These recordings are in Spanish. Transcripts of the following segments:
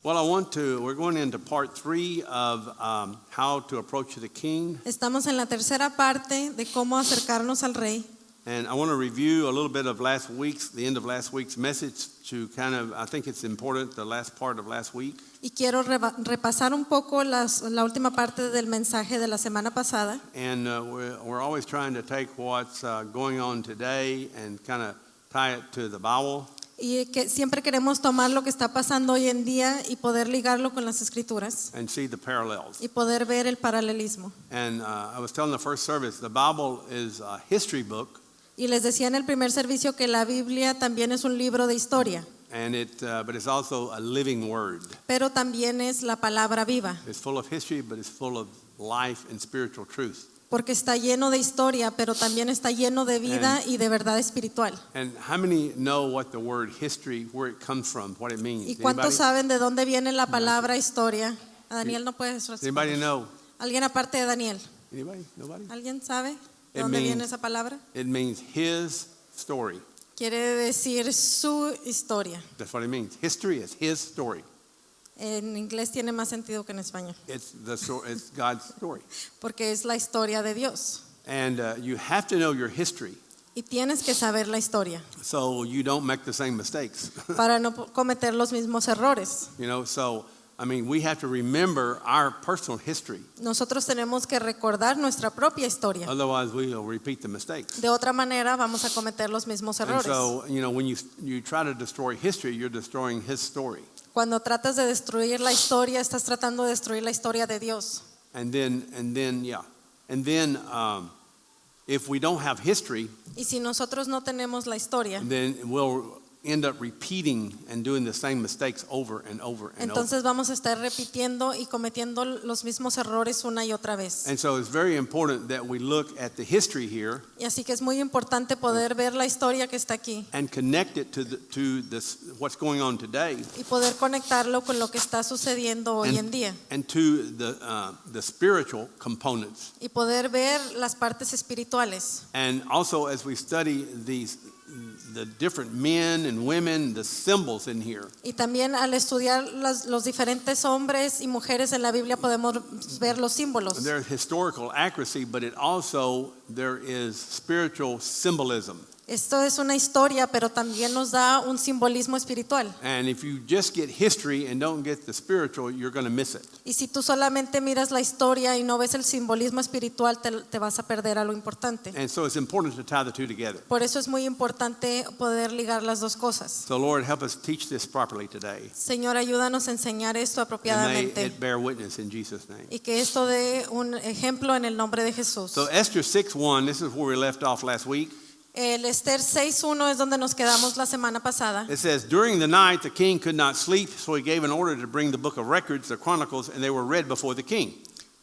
Well, we're going into part 3 of how to approach the king. Estamos en la tercera parte de cómo acercarnos al rey. And I want to review a little bit of the end of last week's message to I think it's important, the last part of last week. Y quiero repasar un poco la última parte del mensaje de la semana pasada. And we're always trying to take what's going on today and kind of tie it to the Bible. Y que siempre queremos tomar lo que está pasando hoy en día y poder ligarlo con las escrituras. And see the parallels. Y poder ver el paralelismo. And I was telling the first service, the Bible is a history book. Y les decía en el primer servicio que la Biblia también es un libro de historia. And but it's also a living word. Pero también es la palabra viva. It's full of history, but it's full of life and spiritual truth. Porque está lleno de historia, pero también está lleno de vida y de verdad espiritual. And how many know what the word history, where it comes from, what it means? ¿Y cuántos saben de dónde viene la palabra historia? A Daniel no puedes responder. Anybody know? ¿Alguien aparte de Daniel? Anybody? Nobody? ¿Alguien sabe de dónde viene esa palabra? It means his story. Quiere decir su historia. That's what it means. History is his story. En inglés tiene más sentido que en español. It's God's story. Porque es la historia de Dios. And you have to know your history. Y tienes que saber la historia. So you don't make the same mistakes. Para no cometer los mismos errores. You know, so we have to remember our personal history. Nosotros tenemos que recordar nuestra propia historia. Otherwise, we will repeat the mistakes. De otra manera, vamos a cometer los mismos errores. And so, when you try to destroy history, you're destroying his story. Cuando tratas de destruir la historia, estás tratando de destruir la historia de Dios. And then, if we don't have history, y si nosotros no tenemos la historia, then we'll end up repeating and doing the same mistakes over and over and entonces vamos a estar repitiendo y cometiendo los mismos errores una y otra vez. And so it's very important that we look at the history here. Y así que es muy importante poder ver la historia que está aquí. And connect it to what's going on today. Y poder conectarlo con lo que está sucediendo hoy en día. And to the spiritual components. Y poder ver las partes espirituales. And also as we study the different men and women, the symbols in here. Y también al estudiar los diferentes hombres y mujeres en la Biblia podemos ver los símbolos. There's historical accuracy, but there is spiritual symbolism. Esto es una historia, pero también nos da un simbolismo espiritual. And if you just get history and don't get the spiritual, you're going to miss it. Y si tú solamente miras la historia y no ves el simbolismo espiritual, te vas a perder a lo importante. And so it's important to tie the two together. Por eso es muy importante poder ligar las dos cosas. So Lord, help us teach this properly today. Señor, ayúdanos a enseñar esto apropiadamente. And may it bear witness in Jesus' name. Y que esto dé un ejemplo en el nombre de Jesús. So Esther 6:1, this is where we left off last week. El Esther 6:1 es donde nos quedamos la semana pasada. It says, during the night the king could not sleep, so he gave an order to bring the book of records, the chronicles, and they were read before the king.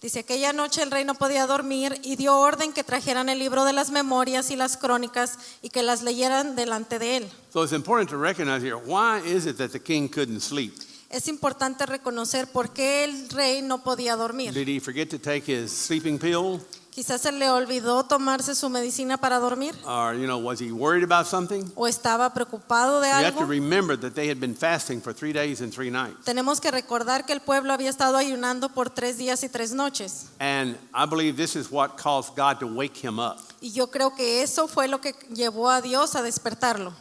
Dice, aquella noche el rey no podía dormir y dio orden que trajeran el libro de las memorias y las crónicas y que las leyeran delante de él. So it's important to recognize here, why is it that the king couldn't sleep? Es importante reconocer por qué el rey no podía dormir. Did he forget to take his sleeping pill? Quizás se le olvidó tomarse su medicina para dormir. Or, was he worried about something? O estaba preocupado de You have to algo. remember that they had been fasting for 3 days and 3 nights. Tenemos que recordar que el pueblo había estado ayunando por 3 días y 3 noches. And I believe this is what caused God to wake him up. Y yo creo que eso fue lo que llevó a Dios a despertarlo.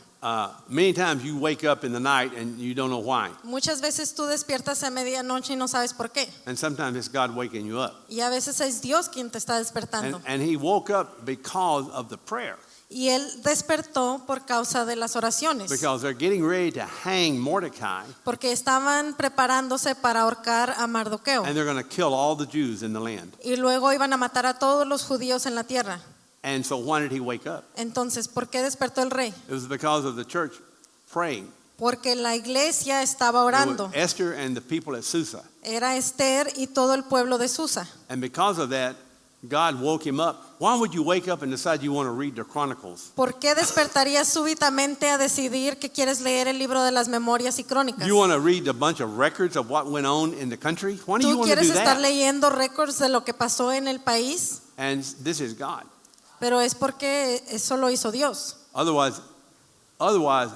Many times you wake up in the night and you don't know why. Muchas veces tú despiertas a medianoche y no sabes por qué. And sometimes it's God waking you up. Y a veces es Dios quien te está despertando. And he woke up because of the prayer. Y él despertó por causa de las oraciones. Because they're getting ready to hang Mordecai. Porque estaban preparándose para ahorcar a Mardoqueo. And they're going to kill all the Jews in the land. Y luego iban a matar a todos los judíos en la tierra. And so why did he wake up? Entonces, ¿por qué despertó el rey? It was because of the church praying. Porque la iglesia estaba orando. Esther and the people at Susa. Era Esther y todo el pueblo de Susa. And because of that, God woke him up. Why would you wake up and decide you want to read the Chronicles? ¿Por qué despertarías súbitamente a decidir que quieres leer el libro de las memorias y crónicas? You want to read a bunch of records of what went on in the country? Why do you ¿Tú want to quieres do estar that? leyendo récords de lo que pasó en el país? And this is God. Pero es porque eso lo hizo Dios. Otherwise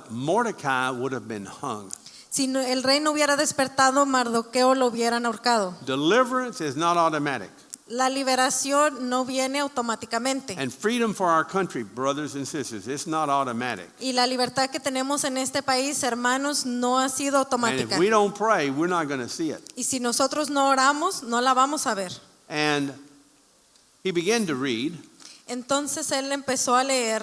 Mordecai would have been hung. Si el rey no hubiera despertado, Mardoqueo lo hubieran ahorcado. Deliverance is not automatic. La liberación no viene automáticamente. And freedom for our country, brothers and sisters, it's not automatic. Y la libertad que tenemos en este país, hermanos, no ha sido And automática. if we don't pray, we're not going to see it. Y si nosotros no oramos, no la vamos a ver. And he began to read. Entonces él empezó a leer.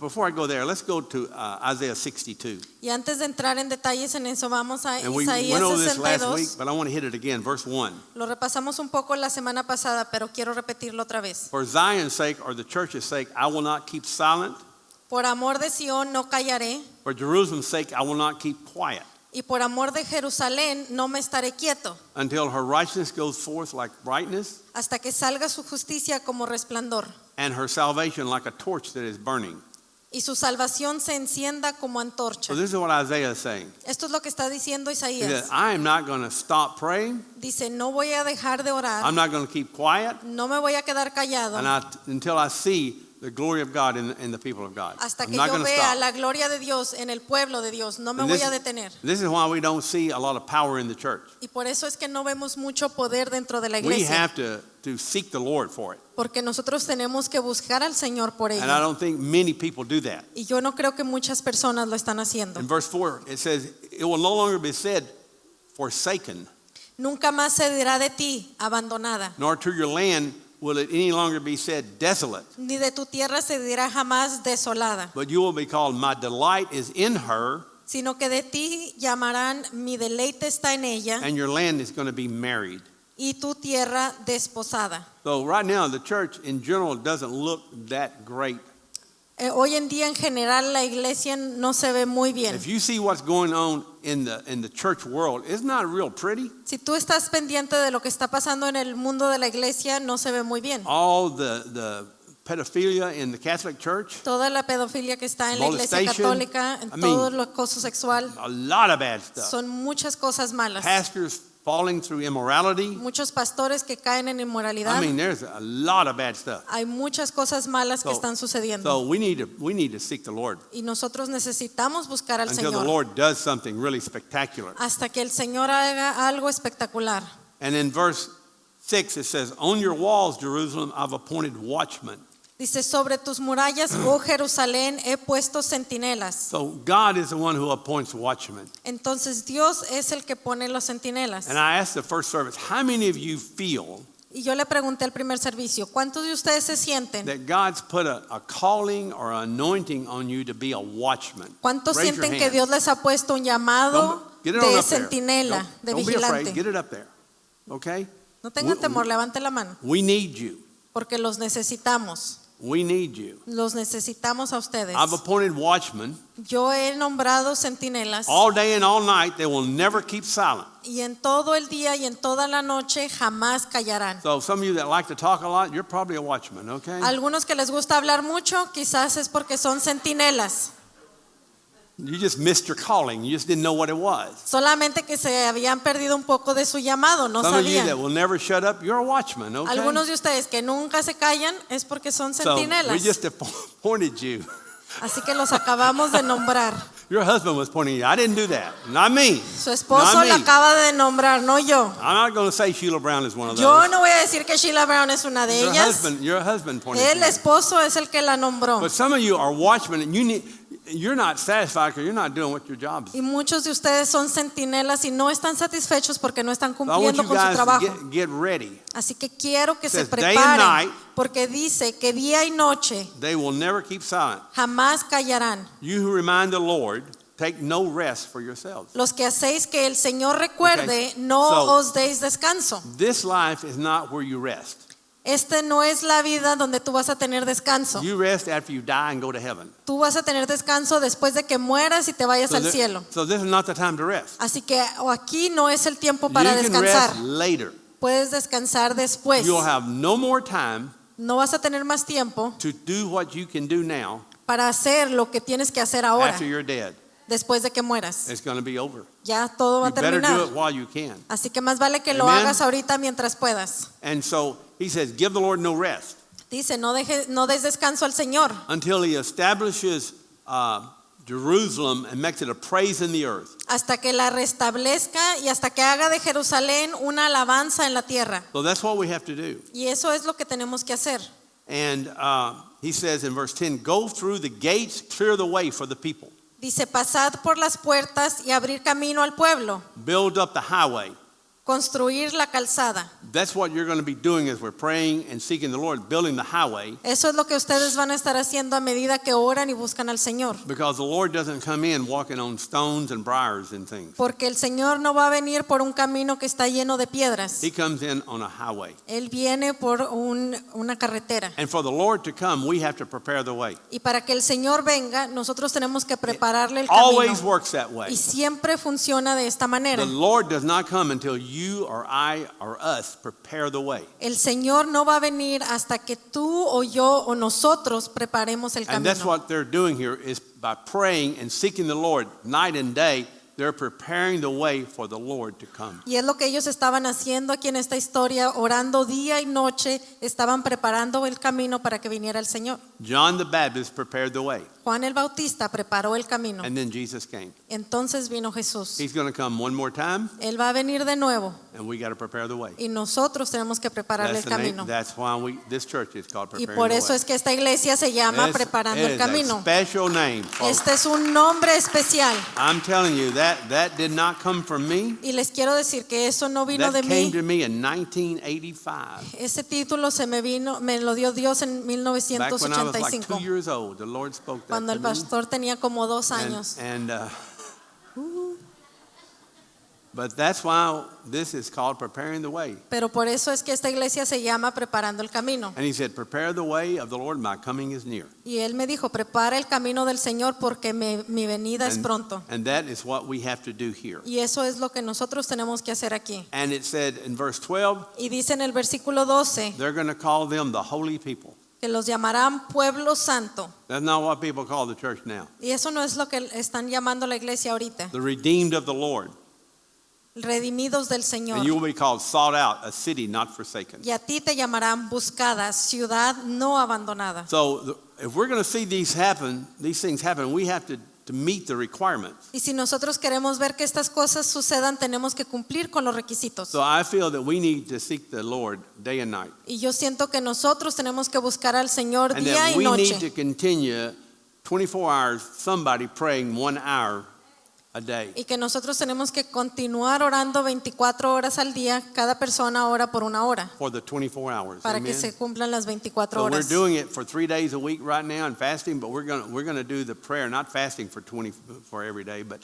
Before I go there, let's go to Isaiah 62. Y antes de entrar en detalles en eso, vamos a And we Isaías went over this last week, 62. but I want to hit it again. Verse 1. Lo repasamos un poco la semana pasada, pero quiero repetirlo otra vez. For Zion's sake, or the church's sake, I will not keep silent. Por amor de Sión no callaré, For Jerusalem's sake, I will not keep quiet y por amor de Jerusalén no me estaré quieto, until her righteousness goes forth like brightness hasta que salga su justicia como resplandor, and her salvation like a torch that is burning. y su salvación se encienda como So antorcha. this is what Isaiah is saying. Esto es lo que está diciendo He said, Isaías. I am not going to stop praying. Dice, no voy a dejar de orar, I'm not going to keep quiet no me voy a quedar callado, until I see the glory of God in the people of God. hasta I'm que not yo going to vea stop. la gloria de Dios en el pueblo de Dios. No me And voy a detener. this is why we don't see a lot of power in the church. Y por eso es que no vemos mucho poder dentro de la We iglesia. have to seek the Lord for it. Porque nosotros tenemos que buscar al Señor por And I ello. don't think many people do that. Y yo no creo que muchas personas lo están haciendo. In verse 4, it says, it will no longer be said, forsaken, Nunca más se dirá de ti, abandonada. nor to your land will it any longer be said, desolate. Ni de tu tierra se dirá jamás desolada. But you will be called, my delight is in her, Sino que de ti llamarán, mi deleite está en ella, and your land is going to be married. y tu tierra desposada. So right now, the church in general doesn't look that great. Hoy en día en general la iglesia no se ve muy bien. If you see what's going on in the church world, it's not real pretty. Si tú estás pendiente de lo que está pasando en el mundo de la iglesia, no se ve muy bien. All the pedophilia in the Catholic Church, Toda la pedofilia que está en la iglesia molestation, católica, en I mean, todo lo acoso sexual, a lot of bad stuff. son muchas cosas malas. Pastors falling through immorality. Muchos pastores que caen en inmoralidad. I mean, there's a lot of bad stuff. Hay muchas cosas malas que So- están sucediendo. So we need to seek the Lord Y nosotros necesitamos buscar al until the Señor Lord does something really spectacular. hasta que el Señor haga algo espectacular. And in verse 6 it says, on your walls, Jerusalem, I've appointed watchmen. Dice, sobre tus murallas, oh Jerusalén, he puesto centinelas. So God is the one who appoints watchmen. Entonces Dios es el que pone los centinelas. And I asked the first service, how many of you feel Y yo le pregunté al primer servicio, ¿cuántos de ustedes se sienten? that God's put a calling or anointing on you to be a watchman? ¿Cuántos Raise your sienten que hand. Dios les ha puesto un llamado Get it on de up there. centinela, de Don't be afraid. vigilante? Get it up there. Okay? No tengan temor, levante la mano, We need you. porque los necesitamos. We need you. Los necesitamos a ustedes. I've appointed watchmen. Yo he nombrado centinelas All day and all night, they will never keep silent. y en todo el día y en toda la noche jamás callarán. So some of you that like to talk a lot, you're probably a watchman, okay? Algunos que les gusta hablar mucho, quizás es porque son centinelas. You just missed your calling. You just didn't know what it was. Solamente que se habían perdido un poco de su llamado, no Some of you that sabían. will never shut up, you're a watchman, okay? Algunos de ustedes que nunca se callan es porque son So we centinelas. just appointed you. Así que los acabamos de nombrar. Your husband was pointing you. I didn't do that. Not me. Su esposo Not la me. acaba de nombrar, no yo. I'm not going to say Sheila Brown is one of those. Yo no voy a decir que Sheila Brown es una de Your ellas. husband pointed El you. esposo es el que la nombró. But some of you are watchmen and you're not satisfied because you're not doing what your job is. Y muchos de ustedes son centinelas y no están satisfechos porque no están So I want cumpliendo you con su guys to trabajo. get ready. Así que quiero que se Says day and preparen night. porque dice que día y noche They will never keep silent. jamás callarán. You who remind the Lord, take no rest for yourselves. Los que hacéis que el Señor recuerde, Okay. no So- os deis descanso. This life is not where you rest. Este no es la vida donde tú vas a tener descanso. You rest after you die and go to heaven. Tú vas a tener descanso después de que mueras y te vayas al cielo. So this is not the time to rest. Así que aquí no es el tiempo para You can descansar. rest later. Puedes descansar después. You'll have no more time No vas a tener más tiempo to do what you can do now para hacer lo que tienes que hacer ahora, after you're dead. después de que mueras. It's going to be over. Ya todo va a You better do terminar. it while you can. Así que más vale que lo Amen. hagas ahorita mientras puedas. And so he says, give the Lord no rest Dice, no des descanso al Señor until he establishes Jerusalem and makes it a praise in the earth. hasta que la restablezca y hasta que haga de Jerusalén una alabanza en la tierra. So that's what we have to do. Y eso es lo que tenemos que hacer. And he says in verse 10, go through the gates, clear the way for the people. Dice, pasad por las puertas y abrir camino al pueblo, Build up the highway. construir la calzada. That's what you're going to be doing as we're praying and seeking the Lord, building the highway. Eso es lo que ustedes van a estar haciendo a medida que oran y buscan al Señor. Because the Lord doesn't come in walking on stones and briars and things. Porque el Señor no va a venir por un camino que está lleno de piedras. He comes in on a highway. Él viene por una carretera. And for the Lord to come, we have to prepare the way. Y para que el Señor venga, nosotros tenemos que prepararle el Always camino. works that way. Y siempre funciona de esta manera. The Lord does not come until you or I or us prepare the way. El Señor no va a venir hasta que tú o yo o nosotros preparemos el And that's camino. what they're doing here is by praying and seeking the Lord night and day, they're preparing the way for the Lord to come. Y es lo que ellos estaban haciendo aquí en esta historia, orando día y noche, estaban preparando el camino para que viniera el Señor. John the Baptist prepared the way, Juan el Bautista preparó el camino. and then Jesus came. Entonces vino Jesús. He's going to come one more time, Él va a venir de nuevo and we got to prepare the way. y nosotros tenemos que prepararle el That's, the name, camino. that's why this church is called Y Preparing por the eso Way. es que esta iglesia se llama It Preparando el is a Camino. special name, folks. Este es un nombre especial. I'm telling you, that did not come from me. Y les quiero decir que eso no vino That de came mí. to me in 1985. Ese título me lo dio Dios en Back when I was like 2 1985, years old, the Lord spoke that cuando to el me. pastor tenía como 2 años. But that's why this is called Preparing the Way. Pero por eso es que esta iglesia se llama Preparando el Camino. And he said, prepare the way of the Lord, my coming is near. Y él me dijo, prepara el camino del Señor porque mi venida es And- pronto. And that is what we have to do here. Y eso es lo que nosotros tenemos que hacer aquí. And it said in verse 12, Y dice en el versículo 12 they're going to call them the holy people. que los llamarán pueblo santo. That's not what people call the church now. Y eso no es lo que están llamando la iglesia ahorita. The redeemed of the Lord. Redimidos del And Señor. you will be called sought out, a city not forsaken. Y a ti te llamarán buscada, ciudad no abandonada. So if we're going to see these things happen, we have to meet the requirements. Y si nosotros queremos ver que estas cosas sucedan, tenemos que cumplir con los requisitos. So I feel that we need to seek the Lord day and night. Y yo siento que nosotros tenemos que buscar al Señor And día that y we need noche. to continue 24 hours, somebody praying 1 hour a day. Y que nosotros tenemos que continuar orando 24 horas al día. Cada persona ora por 1 hora For the 24 hours. para que Amen. se cumplan las 24 So we're horas. doing it for 3 days a week right now and fasting, but we're going to do the prayer, not fasting for every day, but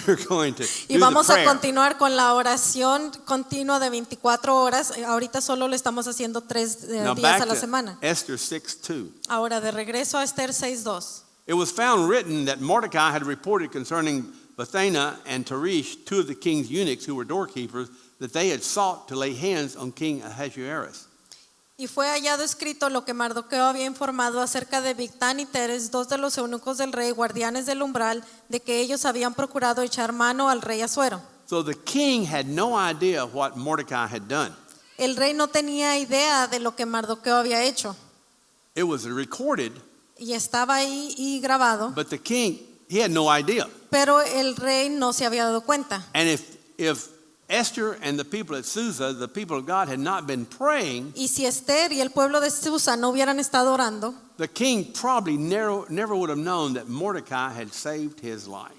we're going to Y do the vamos a prayer. continuar con la oración continua de 24 horas. Ahorita solo le estamos haciendo 3 Now días back a la to semana. Esther 6:2. Ahora, de regreso a Esther 6:2. It was found written that Mordecai had reported concerning Bethana and Teresh, 2 of the king's eunuchs who were doorkeepers, that they had sought to lay hands on King Ahasuerus. Y fue hallado escrito lo que Mardoqueo había informado acerca de Bigtán y Teres, 2 de los eunucos del rey, guardianes del umbral, de que ellos habían procurado echar mano al rey Asuero. So the king had no idea what Mordecai had done. El rey no tenía idea de lo que Mardoqueo había hecho. It was recorded, Y estaba ahí y grabado, but the king, he had no idea. pero el rey no se había dado cuenta. And if Esther and the people at Susa, the people of God, had not been praying, Y si Esther y el pueblo de Susa no hubieran estado orando, the king probably never would have known that Mordecai had saved his life.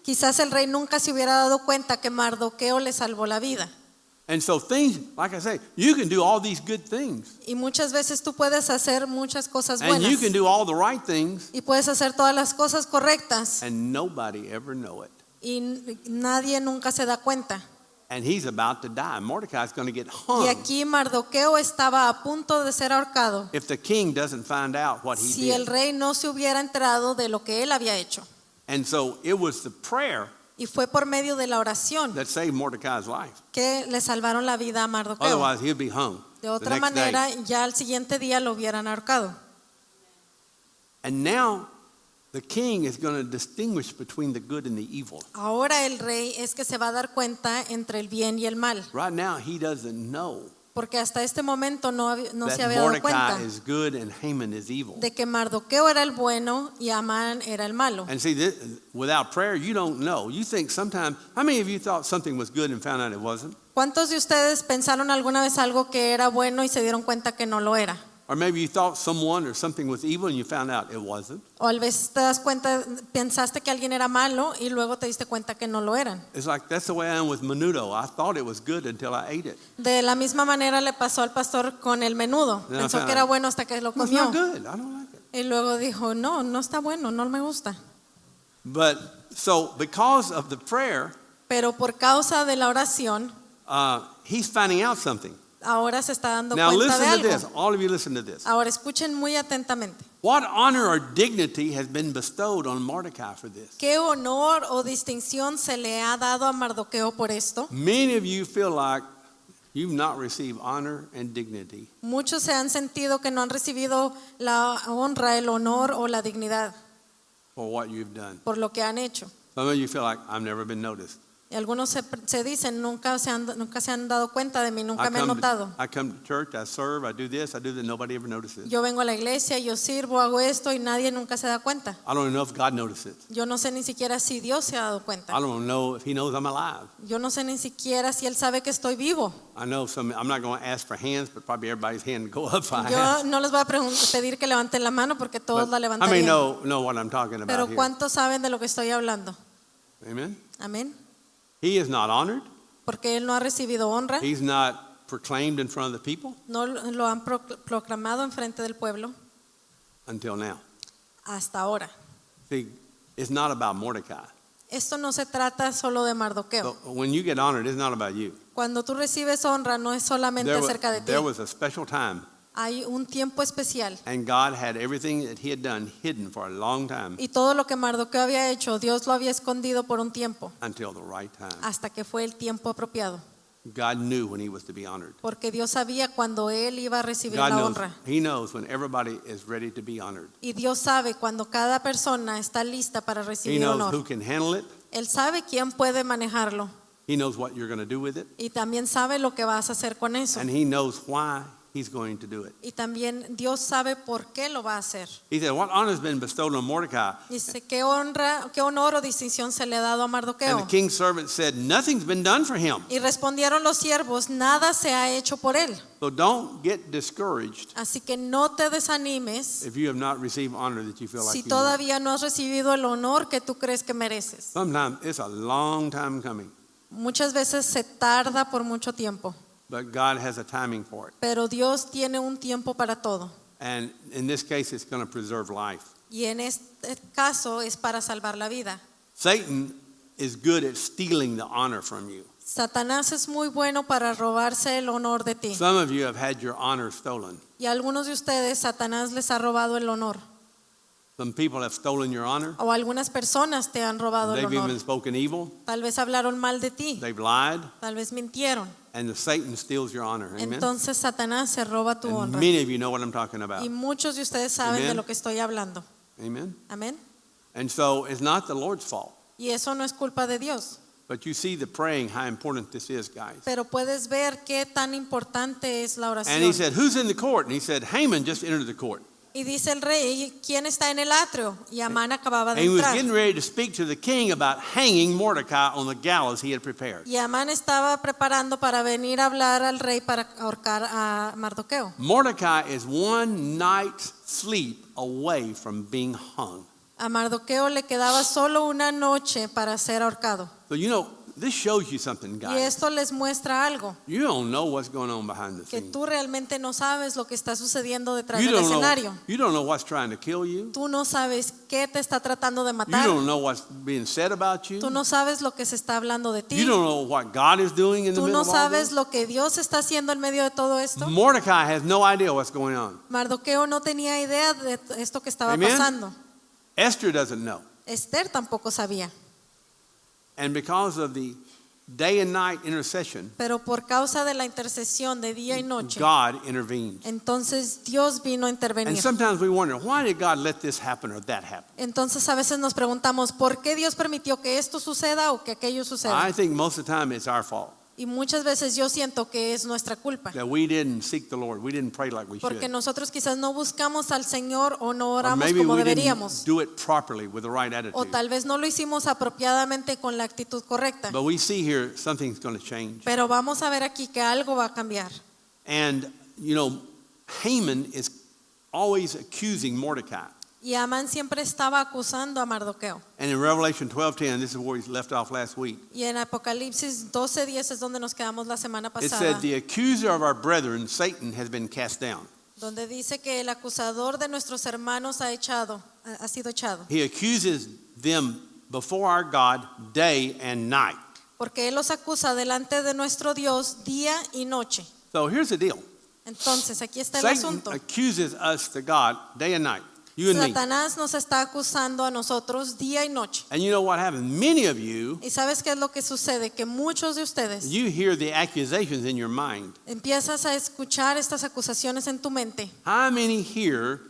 quizás el rey nunca se hubiera dado cuenta que Mardoqueo le salvó la vida. And so things, like I say, you can do all these good things. Y muchas veces tú puedes hacer muchas cosas And you buenas. can do all the right things, Y puedes hacer todas las cosas correctas. and nobody ever know it. Y nadie nunca se da cuenta. And he's about to die. Mordecai's going to get Y hung aquí Mardoqueo estaba a punto de ser ahorcado if the king doesn't find out what he si el did. rey no se hubiera enterado de lo que él había hecho. And so it was the prayer Y fue por medio de la oración that saved Mordecai's life. que le salvaron la vida a Mardoqueo. Otherwise, he'd be hung De the otra next day. manera, ya al siguiente día lo hubieran ahorcado. And now the king is going to distinguish between the good and the evil. Ahora el rey es que se va a dar cuenta entre el bien y el mal. Right now, he doesn't know porque hasta este momento no se that había dado Mordecai cuenta is good and Haman is evil. de que Mardoqueo era el bueno y Amán era el malo. And see, without prayer, you don't know. You think sometimes, how many of you thought something was good and found out it wasn't? ¿Cuántos de ustedes pensaron alguna vez algo que era bueno y se dieron cuenta que no lo era? Or maybe you thought someone or something was evil and you found out it wasn't. O a veces te das cuenta, pensaste que alguien era malo y luego te diste cuenta que no lo eran. It's like, that's the way I am with menudo. I thought it was good until I ate it. De la misma manera le pasó al pastor con el menudo. Yeah, Pensó I found que era out. bueno hasta que lo No, it's comió. not good. I don't like it. Y luego dijo, no, no está bueno, no me gusta. But so because of the prayer, Pero por causa de la oración, he's finding out something. ahora se está dando Now cuenta de listen to algo. this. All of you listen to this. Ahora escuchen muy atentamente. What honor or dignity has been bestowed on Mordecai for this? ¿Qué honor o distinción se le ha dado a Mardoqueo por esto? Many of you feel like you've not received honor and dignity Muchos se han sentido que no han recibido la honra, el honor o la dignidad for what you've done. por lo que han hecho. Some of you feel like I've never been noticed. Y algunos se dicen, nunca se han dado cuenta de mí, nunca me han notado. I come to church, I serve, I do this, nobody ever notices. Yo vengo a la iglesia, yo sirvo, hago esto y nadie nunca se da cuenta. I don't even know if God notices. Yo no sé ni siquiera si Dios se ha dado cuenta. I don't know if He knows I'm alive. Yo no sé ni siquiera si Él sabe que estoy vivo. I know I'm not going to ask for hands, but probably everybody's hand will go up if I Yo ask. no les voy a pedir que levanten la mano porque todos la But how many levantarían. know what I'm talking Pero about here? ¿cuántos saben de lo que estoy hablando? Amen. Amén. He is not honored. Porque Él no ha recibido honra, He's not proclaimed in front of the people no lo han proclamado en frente del pueblo until now. hasta ahora. See, it's not about Mordecai. Esto no se trata solo de Mardoqueo. So when you get honored, it's not about you. Cuando tú recibes honra no es solamente acerca de ti. There was a special time, Hay un tiempo especial and God had everything that He had done hidden for a long time y todo lo que Mardoqueo había hecho, Dios lo había escondido por un tiempo until the right time. hasta que fue el tiempo apropiado. God knew when He was to be honored. Porque Dios sabía cuando Él iba a recibir God la knows. honra. He knows when everybody is ready to be honored. Y Dios sabe cuando cada persona está lista para He recibir knows honor. who can handle it. Él sabe quién puede manejarlo He knows what you're going to do with it, y también sabe lo que vas a hacer con eso. and He knows why He's going to do it. Y también Dios sabe por qué lo va a hacer. He said, "What honor has been bestowed on Mordecai?" Dice, ¿qué honor o distinción se le ha dado a And the Mardoqueo? king's servant said, "Nothing's been done for him. Y respondieron los siervos, nada se ha hecho por él. So don't get discouraged Así que no te desanimes if you have not received honor that you feel like si you need. todavía no has recibido el honor que tú crees que mereces. Sometimes it's a long time coming, Muchas veces se tarda por mucho tiempo, but God has a timing for it. pero Dios tiene un tiempo para todo. And in this case, it's going to preserve life. Y en este caso es para salvar la vida. Satan is good at stealing the honor from you. Satanás es muy bueno para robarse el honor de ti. Some of you have had your honor stolen. Y a algunos de ustedes Satanás les ha robado el honor. Some people have stolen your honor. O algunas personas te han robado el They've even honor. spoken evil. Tal vez hablaron mal de ti, They've lied. tal vez mintieron. And Satan steals your honor. Amen. Entonces Satanás se roba tu And honra. many of you know what I'm talking about. Y muchos de ustedes saben Amen. de lo que estoy hablando. Amen. Amén. And so it's not the Lord's fault. Y eso no es culpa de Dios. But you see the praying, how important this is, guys. Pero puedes ver qué tan importante es la And he oración. said, "Who's in the court?" And he said, "Haman just entered the court." Y dice el rey, ¿quién está en el atrio? Y Amán acababa And de he was entrar. getting ready to speak to the king about hanging Mordecai on the gallows he had prepared. Y Amán estaba preparando para venir a hablar al rey para ahorcar a Mardoqueo. Mordecai is one night's sleep away from being hung. A Mardoqueo le quedaba solo una noche para ser ahorcado. So you know, this shows you something, Y guys. esto les muestra algo, You don't know what's going on behind the que scenes. tú realmente no sabes lo que está sucediendo detrás You del don't escenario. know, you don't know what's trying to kill you. Tú no sabes qué te está tratando de You matar. don't know what's being said about you. Tú no sabes lo que se está hablando de You ti. don't know what God is doing in the Tú middle no of all sabes this. lo que Dios está haciendo en medio de todo esto. Mordecai has no idea what's going on. Mardoqueo no tenía idea de esto que estaba Amen. pasando. Esther doesn't know. Esther tampoco sabía. And because of the day and night intercession, Pero por causa de la intercesión de día y noche, God intervened. entonces Dios vino a And intervenir. sometimes we wonder, why did God let this happen or that happen? Entonces a veces nos preguntamos, ¿por qué Dios permitió que esto suceda o que aquello suceda? I think most of the time it's our fault. Y muchas veces yo siento que es nuestra culpa, that we didn't seek the Lord. We didn't pray like we porque should. nosotros quizás no buscamos al Señor o no Or oramos maybe como we deberíamos, didn't do it properly with the right o attitude. tal vez no lo hicimos apropiadamente con la actitud correcta. But we see here something's going to change. Pero vamos a ver aquí que algo va a cambiar. And, you know, Haman is always accusing Mordecai. Y Amán siempre estaba acusando a Mardoqueo. And in Revelation 12:10, this is where he left off last week. Y en Apocalipsis 12:10 es donde nos quedamos la semana It pasada, said, the accuser of our brethren, Satan, has been cast down. donde dice que el acusador de nuestros hermanos ha sido echado. He accuses them before our God day and night. Porque él los acusa delante de nuestro Dios día y noche. So here's the deal. Entonces, aquí está el Satan asunto. accuses us to God day and night, you and me. Satanás nos está acusando a nosotros día y noche. And you know what happens? Many of you, ¿Y sabes qué es lo que sucede? Que muchos de ustedes you hear the accusations in your mind. empiezas a escuchar estas acusaciones en tu mente. How many here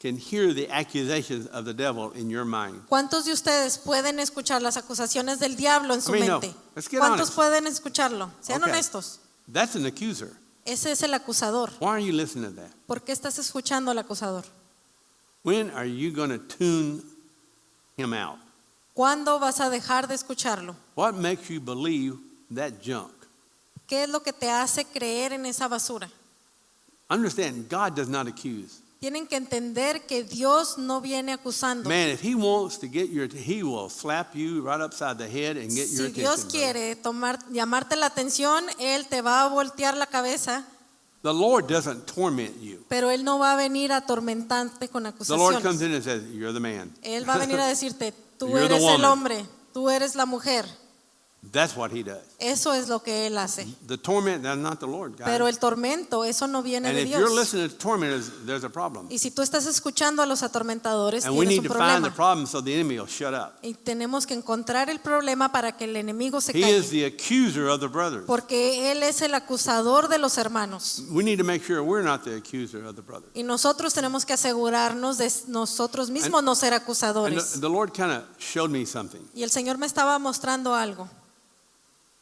can hear the accusations of the devil in your mind? ¿Cuántos de ustedes pueden escuchar las acusaciones del diablo en su I mean, no. mente? Let's get ¿Cuántos honest. pueden escucharlo? Sean Okay. honestos. That's an accuser. Ese es el acusador. Why are you listening to that? ¿Por qué estás escuchando al acusador? When are you going to tune him out? ¿Cuándo vas a dejar de escucharlo? What makes you believe that junk? ¿Qué es lo que te hace creer en esa basura? Understand, God does not accuse. Tienen que entender que Dios no viene acusando. Man, if he wants to get he will slap you right upside the head and get your Si Dios attention. quiere llamarte la atención, Él te va a voltear la cabeza, The Lord doesn't torment you. pero Él no va a venir a atormentarte con The Lord comes acusaciones. in and says, you're the man. Él va a venir a decirte, tú You're the eres el woman. hombre, tú eres la mujer. That's what he does. Eso es lo que Él hace. The torment, that's not the Lord, guys. Pero el tormento, eso no viene And de if Dios. you're listening to tormentors, there's a problem. Y si tú estás escuchando a los atormentadores, And we tienes need un to find the problema. problem so the enemy will shut up. Y tenemos que encontrar el problema para que el enemigo se He is calle. the accuser of the brothers. Porque Él es el acusador de los hermanos. We need to make sure we're not the accuser of the brothers. Y nosotros tenemos que asegurarnos de nosotros mismos no ser And acusadores. the Lord kind of showed me something. Y el Señor me estaba mostrando algo.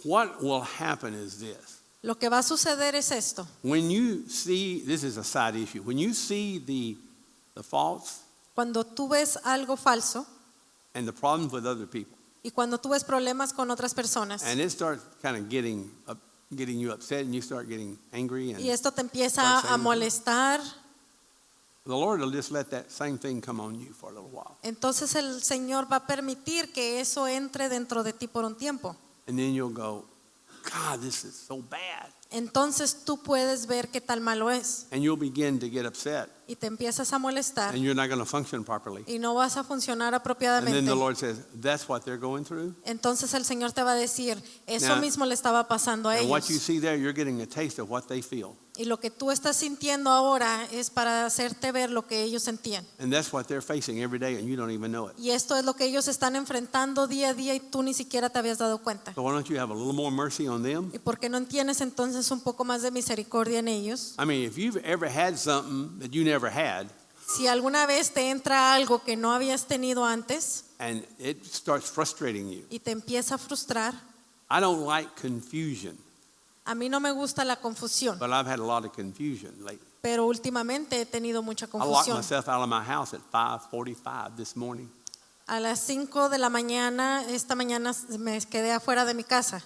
What will happen is this. Lo que va a suceder es esto. When you see, this is a side issue, when you see the faults Cuando tú ves algo falso and the problems with other people, y cuando tú ves problemas con otras personas and it starts kind of getting you upset and you start getting angry, and y esto te empieza a molestar, the Lord will just let that same thing come on you for a little while. entonces el Señor va a permitir que eso entre dentro de ti por un tiempo. And then you'll go, God, this is so bad. Entonces tú puedes ver qué tal malo es And you'll begin to get upset y te empiezas a molestar and you're not going to function properly. y no vas a funcionar And then apropiadamente. the Lord says, that's what they're going through. Entonces el Señor te va a decir, eso Now, mismo le estaba pasando a And what you ellos. see there, you're getting a taste of what they feel. Y lo que tú estás sintiendo ahora es para hacerte ver lo que ellos sentían. And that's what they're facing every day and you don't even know it. Y esto es lo que ellos están enfrentando día a día y tú ni siquiera te habías dado cuenta. So why don't you have a little more mercy on them? ¿Y por qué no tienes entonces un poco más de misericordia en ellos? I mean, if you've ever had something that you never had Si alguna vez te entra algo que no habías tenido antes and it starts frustrating you. y te empieza a frustrar, I don't like confusion, a mí no me gusta la confusión, but I've had a lot of confusion lately. pero últimamente he tenido mucha I locked confusión. myself out of my house at 5:45 this morning. A las 5 de la mañana, esta mañana me quedé afuera de mi casa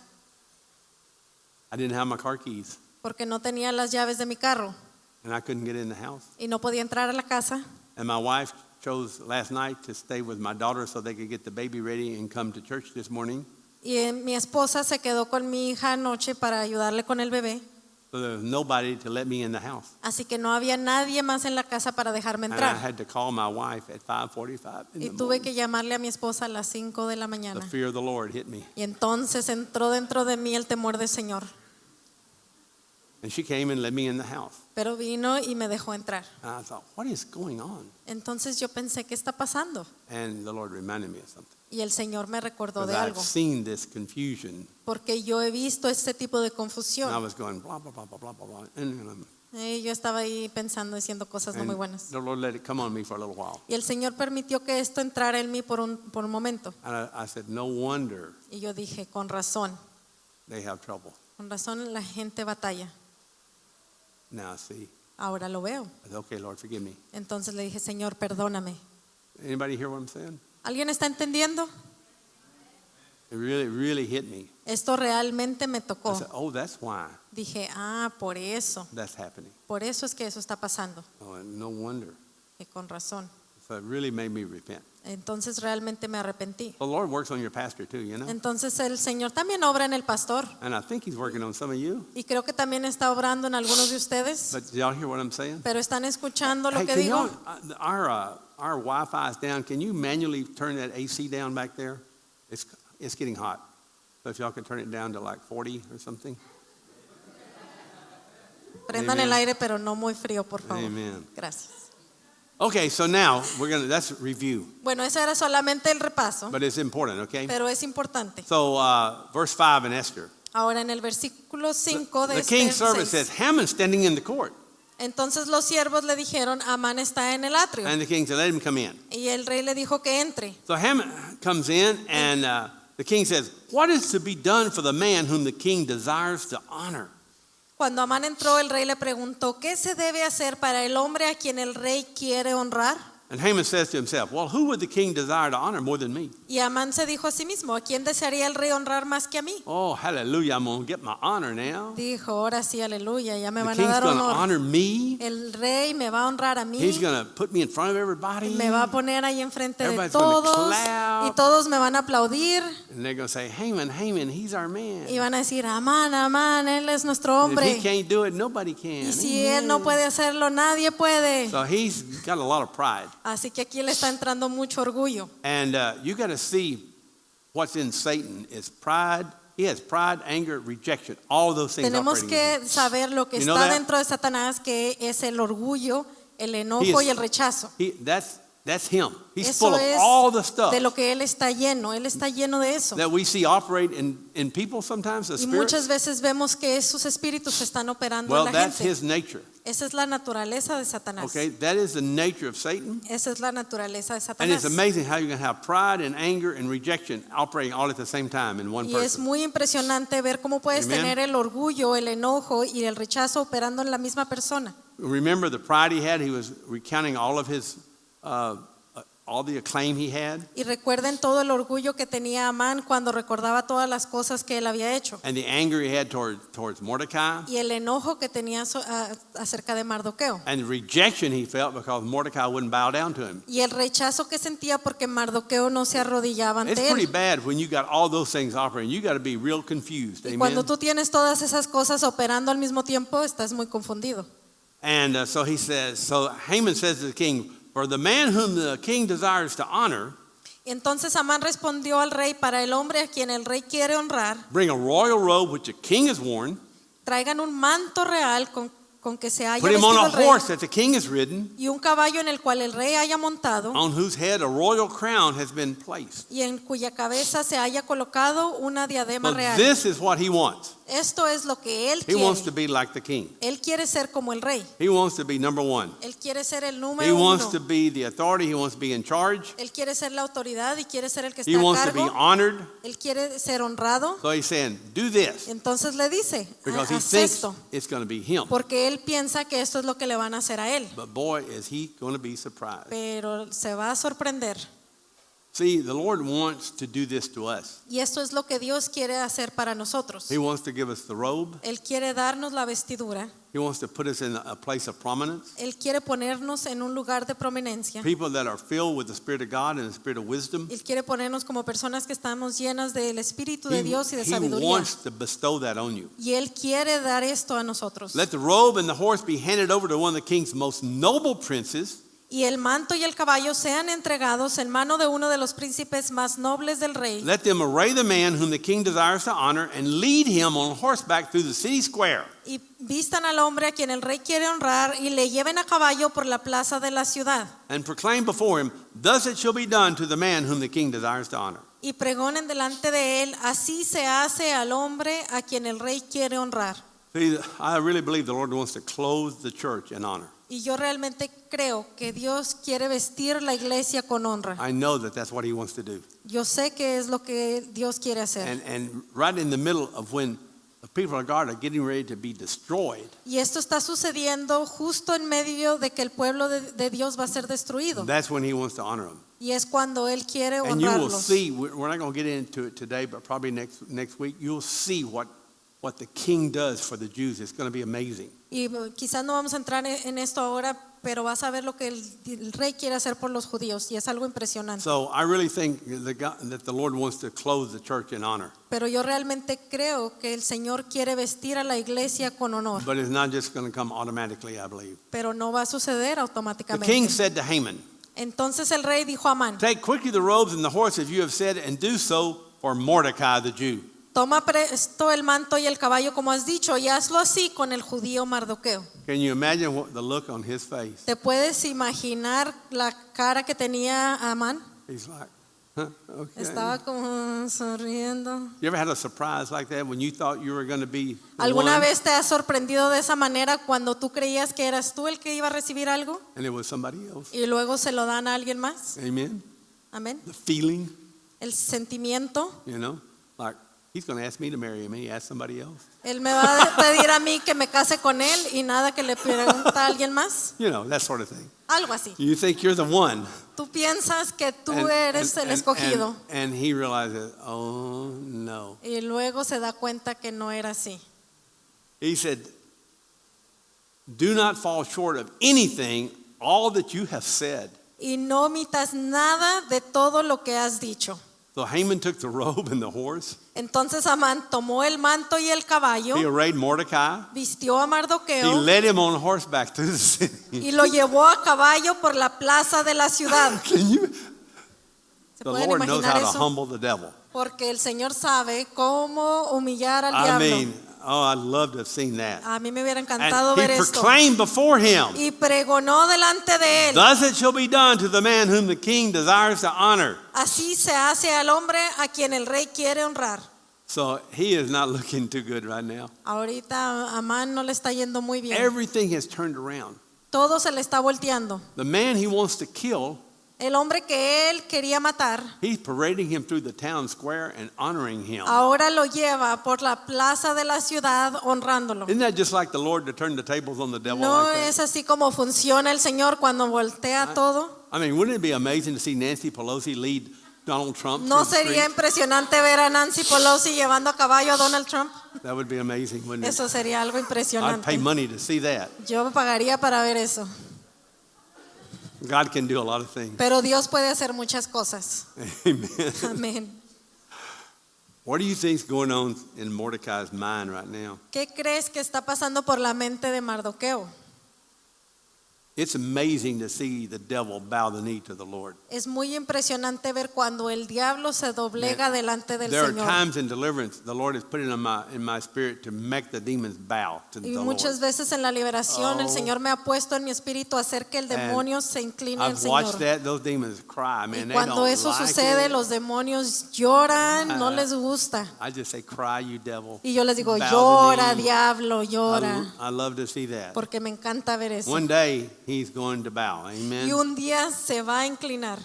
I didn't have my car keys porque no tenía las llaves de mi carro and I couldn't get in the house. y no podía entrar a la casa. And my wife chose last night to stay with my daughter so they could get the baby ready and come to church this morning. Y mi esposa se quedó con mi hija anoche para ayudarle con el bebé. So there was nobody to let me in the house. Así que no había nadie más en la casa para dejarme And I entrar. had to call my wife at 5:45 in Y the tuve morning. que llamarle a mi esposa a las 5 de la The mañana. fear of the Lord hit me. Y entonces entró dentro de mí el temor del Señor. And she came and let me in the house. Pero vino y me dejó entrar. And I thought, what is going on? Entonces yo pensé, ¿qué está pasando? And the Lord reminded me of something. Y el Señor me recordó Because de I've algo. seen this confusion. Porque yo he visto este tipo de And I confusión. was going blah, blah, blah, blah, blah, blah, blah. And Yo estaba ahí pensando, diciendo cosas no muy buenas. the Lord let it come on me for a little while. Y el Señor permitió que esto entrara en mí por un momento. And I said, no wonder Y yo dije, con razón. they have trouble. Con razón la gente batalla. Now see, Ahora lo veo. I said, okay, Lord, forgive me. Entonces le dije, Señor, perdóname. Anybody hear what I'm saying? ¿Alguien está entendiendo? It really hit me. Esto realmente me I tocó. said, oh, that's why Dije, por eso. that's happening. Por eso es que eso está pasando. Oh, and no wonder. Y con razón. So it really made me repent. Entonces realmente me arrepentí. The Lord works on your pastor too, you know? Entonces el Señor también obra en el pastor. And I think he's working on some of you. Y creo que también está obrando en algunos de ustedes. But did y'all hear what I'm saying? Pero están escuchando lo Hey, que can digo. y'all, our Wi-Fi is down. Can you manually turn that AC down back there? It's getting hot. So if y'all could turn it down to like 40 or something. Prendan Amen. el aire, pero no muy frío, por favor. Amen. Gracias. Okay, so now that's review, Bueno, ese era solamente el repaso, but it's important, okay? pero es importante. So verse 5 in Esther. Ahora en el versículo 5 de The king's Esther servant 6, says, Haman's standing in the court. entonces los siervos le dijeron, Amán está en el atrio. And the king said, let him come in. Y el rey le dijo que entre. So Haman comes in, and the king says, what is to be done for the man whom the king desires to honor? Cuando Amán entró, el rey le preguntó, ¿qué se debe hacer para el hombre a quien el rey quiere honrar? And Haman says to himself, well, who would the king desire to honor more than me? Y Amán se dijo a sí mismo, ¿a quién desearía el rey honrar más que a mí? Oh, hallelujah, I'm going to get my honor now. Dijo, ahora sí, aleluya, ya me The van a king's dar going to honor. honor me. El rey me va a honrar a mí. He's going to put me in front of everybody. Me va a poner ahí enfrente de Everybody's gonna todos clap. y todos me van a aplaudir And they're going to say, Haman, he's our man. y van a decir, Amán, Amán, él es nuestro And if he hombre. can't do it, nobody can. Y si Amen. él no puede hacerlo, nadie puede. So he's got a lot of pride. Así que aquí le está entrando mucho orgullo. And you got to see what's in Satan is pride. He has pride, anger, rejection, all those things Tenemos operating in him. que saber lo que You know está that? dentro de Satanás, que es el orgullo, el He enojo is- y el rechazo. That's him. He's Eso full of es all the stuff de lo que él está lleno. Él está lleno de eso. that we see operate in people sometimes, the Y muchas spirits. veces vemos que esos espíritus están operando Well, en la that's gente. his nature. Esa es la naturaleza de Satanás. Okay, that is the nature of Satan. Esa es la naturaleza de And it's Satanás. amazing how you can have pride and anger and rejection operating all at the same time in one Y es person. muy impresionante ver cómo puedes Amen. tener el orgullo, el enojo y el rechazo operando en la misma persona. Remember the pride he had? He was recounting all of his, all the acclaim he had. Y recuerden todo el orgullo que tenía Amán cuando recordaba todas las cosas que él había hecho. And the anger he had towards Mordecai. Y el enojo que tenía acerca de Mardoqueo. And the rejection he felt because Mordecai wouldn't bow down to him. Y el rechazo que sentía porque Mardoqueo no se arrodillaba It's ante pretty él. bad when you got all those things operating. You got to be real confused. Y cuando Amen. tú tienes todas esas cosas operando al mismo tiempo, estás muy confundido. And so Haman says to the king, for the man whom the king desires to honor, Y entonces Amán respondió al rey, para el hombre a quien el rey quiere honrar, bring a royal robe which the king has worn, traigan un manto real con que se haya put him on vestido a el rey horse that the king has ridden, y un caballo en el cual el rey haya montado on whose head a royal crown has been placed. y en cuya cabeza se haya colocado una diadema So real. this is what he wants. Esto es lo que él He wants to quiere. be like the king. Él quiere ser como el rey. He wants to be number one. Él quiere ser el He número wants uno. to be the authority. He wants to be in charge. Él quiere ser la autoridad y quiere ser el que He está a wants to be cargo. honored. Él quiere ser honrado. So he's saying, do this. Entonces le dice, Because he haz thinks esto, it's going to be him. porque él piensa que esto es lo que le van a hacer a él. But boy, is he going to be surprised. Pero se va a sorprender. See, the Lord wants to do this to us. Y esto es lo que Dios quiere hacer para nosotros. He wants to give us the robe. Él quiere darnos la vestidura. He wants to put us in a place of prominence. Él quiere ponernos en un lugar de prominencia. People that are filled with the Spirit of God and the Spirit of wisdom. Él quiere ponernos como personas que estamos llenas del Espíritu de Dios y de He sabiduría. wants to bestow that on you. Y Él quiere dar esto a nosotros. Let the robe and the horse be handed over to one of the king's most noble princes. Y el manto y el caballo sean entregados en mano de uno de los príncipes más nobles del rey. Let them array the man whom the king desires to honor and lead him on horseback through the city square. Y vistan al hombre a quien el rey quiere honrar y le lleven a caballo por la plaza de la ciudad. And proclaim before him, thus it shall be done to the man whom the king desires to honor. Y pregonen delante de él, así se hace al hombre a quien el rey quiere honrar. See, I really believe the Lord wants to clothe the church in honor. Y yo realmente creo que Dios quiere vestir la iglesia con honra. I know that that's what he wants to do. Yo sé que es lo que Dios quiere hacer. And right in the middle of when the people of God are getting ready to be destroyed, Y esto está sucediendo justo en medio de que el pueblo de Dios va a ser destruido. that's when he wants to honor them. Y es cuando Él quiere And you will honrarlos. see, we're not going to get into it today, but probably next week, you'll see what the king does for the Jews. It's going to be amazing. Y quizás no vamos a entrar en esto ahora, pero vas a ver lo que el rey quiere hacer por los judíos y es algo impresionante. So I really think that the Lord wants to clothe the church in honor. Pero yo realmente creo que el Señor quiere vestir a la iglesia con honor, But it's not just going to come automatically, I believe. pero no va a suceder The automáticamente. king said to Haman, Entonces el rey dijo a Amán: take quickly the robes and the horses you have said, and do so for Mordecai the Jew. toma presto el manto y el caballo como has dicho y hazlo así con el judío Mardoqueo. Can you imagine the look on his face? ¿Te puedes imaginar la cara que tenía Amán? He's like, huh, okay. Estaba como sonriendo. You ever had a surprise like that when you thought you were going to be the ¿Alguna one, vez te has sorprendido de esa manera cuando tú creías que eras tú el que iba a recibir algo and it was somebody else? y luego se lo dan a alguien más? Amen. Amén. The feeling, El sentimiento. you know, like he's going to ask me to marry him, and he asked somebody else. Él me va a pedir a mí que me case con él y nada que le pregunta a alguien más. You know, that sort of thing. Algo así. You think you're the one. Tú piensas que tú And- eres el escogido and he realizes, oh no. y luego se da cuenta que no era así. He said, do not fall short of anything, all that you have said. Y no omitas nada de todo lo que has dicho. So Haman took the robe and the horse. Entonces Amán tomó el manto y el caballo, He arrayed Mordecai. vistió a He Mardoqueo led him on horseback through the city. y lo llevó a caballo por la plaza de la ciudad. Can you? ¿Se The pueden Lord knows imaginar how to eso? humble the devil. Porque el Señor sabe cómo humillar al I diablo. mean, oh, I'd love to have seen that. A mí me hubiera encantado And ver he esto. proclaimed before him, Y pregonó delante de él: thus it shall be done to the man whom the king desires to honor. así se hace al hombre a quien el rey quiere honrar. So he is not looking too good right now. Ahorita a Amán no le está yendo muy bien. Everything has turned around. Todo se le está volteando. The man he wants to kill, El hombre que él quería matar, he's parading him through the town square and honoring him. ahora lo lleva por la plaza de la ciudad honrándolo. Isn't that just like the Lord to turn the tables on the devil ¿No like that? es así como funciona el Señor cuando voltea todo? I mean, wouldn't it be amazing to see Nancy Pelosi lead Donald Trump ¿No through the sería streets? impresionante ver a Nancy Pelosi llevando a caballo a Donald Trump? That would be amazing, wouldn't it? Eso sería algo I'd pay impresionante. money to see that. Yo pagaría para ver eso. God can do a lot of things. Pero Dios puede hacer muchas cosas. Amen. Amén. What do you think's going on in Mordecai's mind right now? ¿Qué crees que está pasando por la mente de Mardoqueo? It's amazing to see the devil bow the knee to the Lord. Es muy impresionante ver cuando el diablo se doblega delante del There are Señor. times in deliverance the Lord is putting in my spirit to make the demons bow to the Y Lord. muchas veces en la liberación el Oh. Señor me ha puesto en mi espíritu a hacer que el demonio se incline al I've watched Señor. that; those demons cry, man. Y They cuando don't eso like sucede, it. los demonios lloran, no les gusta. I just say, "Cry, you devil." Y yo les digo: Bow the llora, knee. diablo, llora. I love to see that. Porque me encanta ver eso. One day he's going to bow. Amen. Y un día se va a inclinar.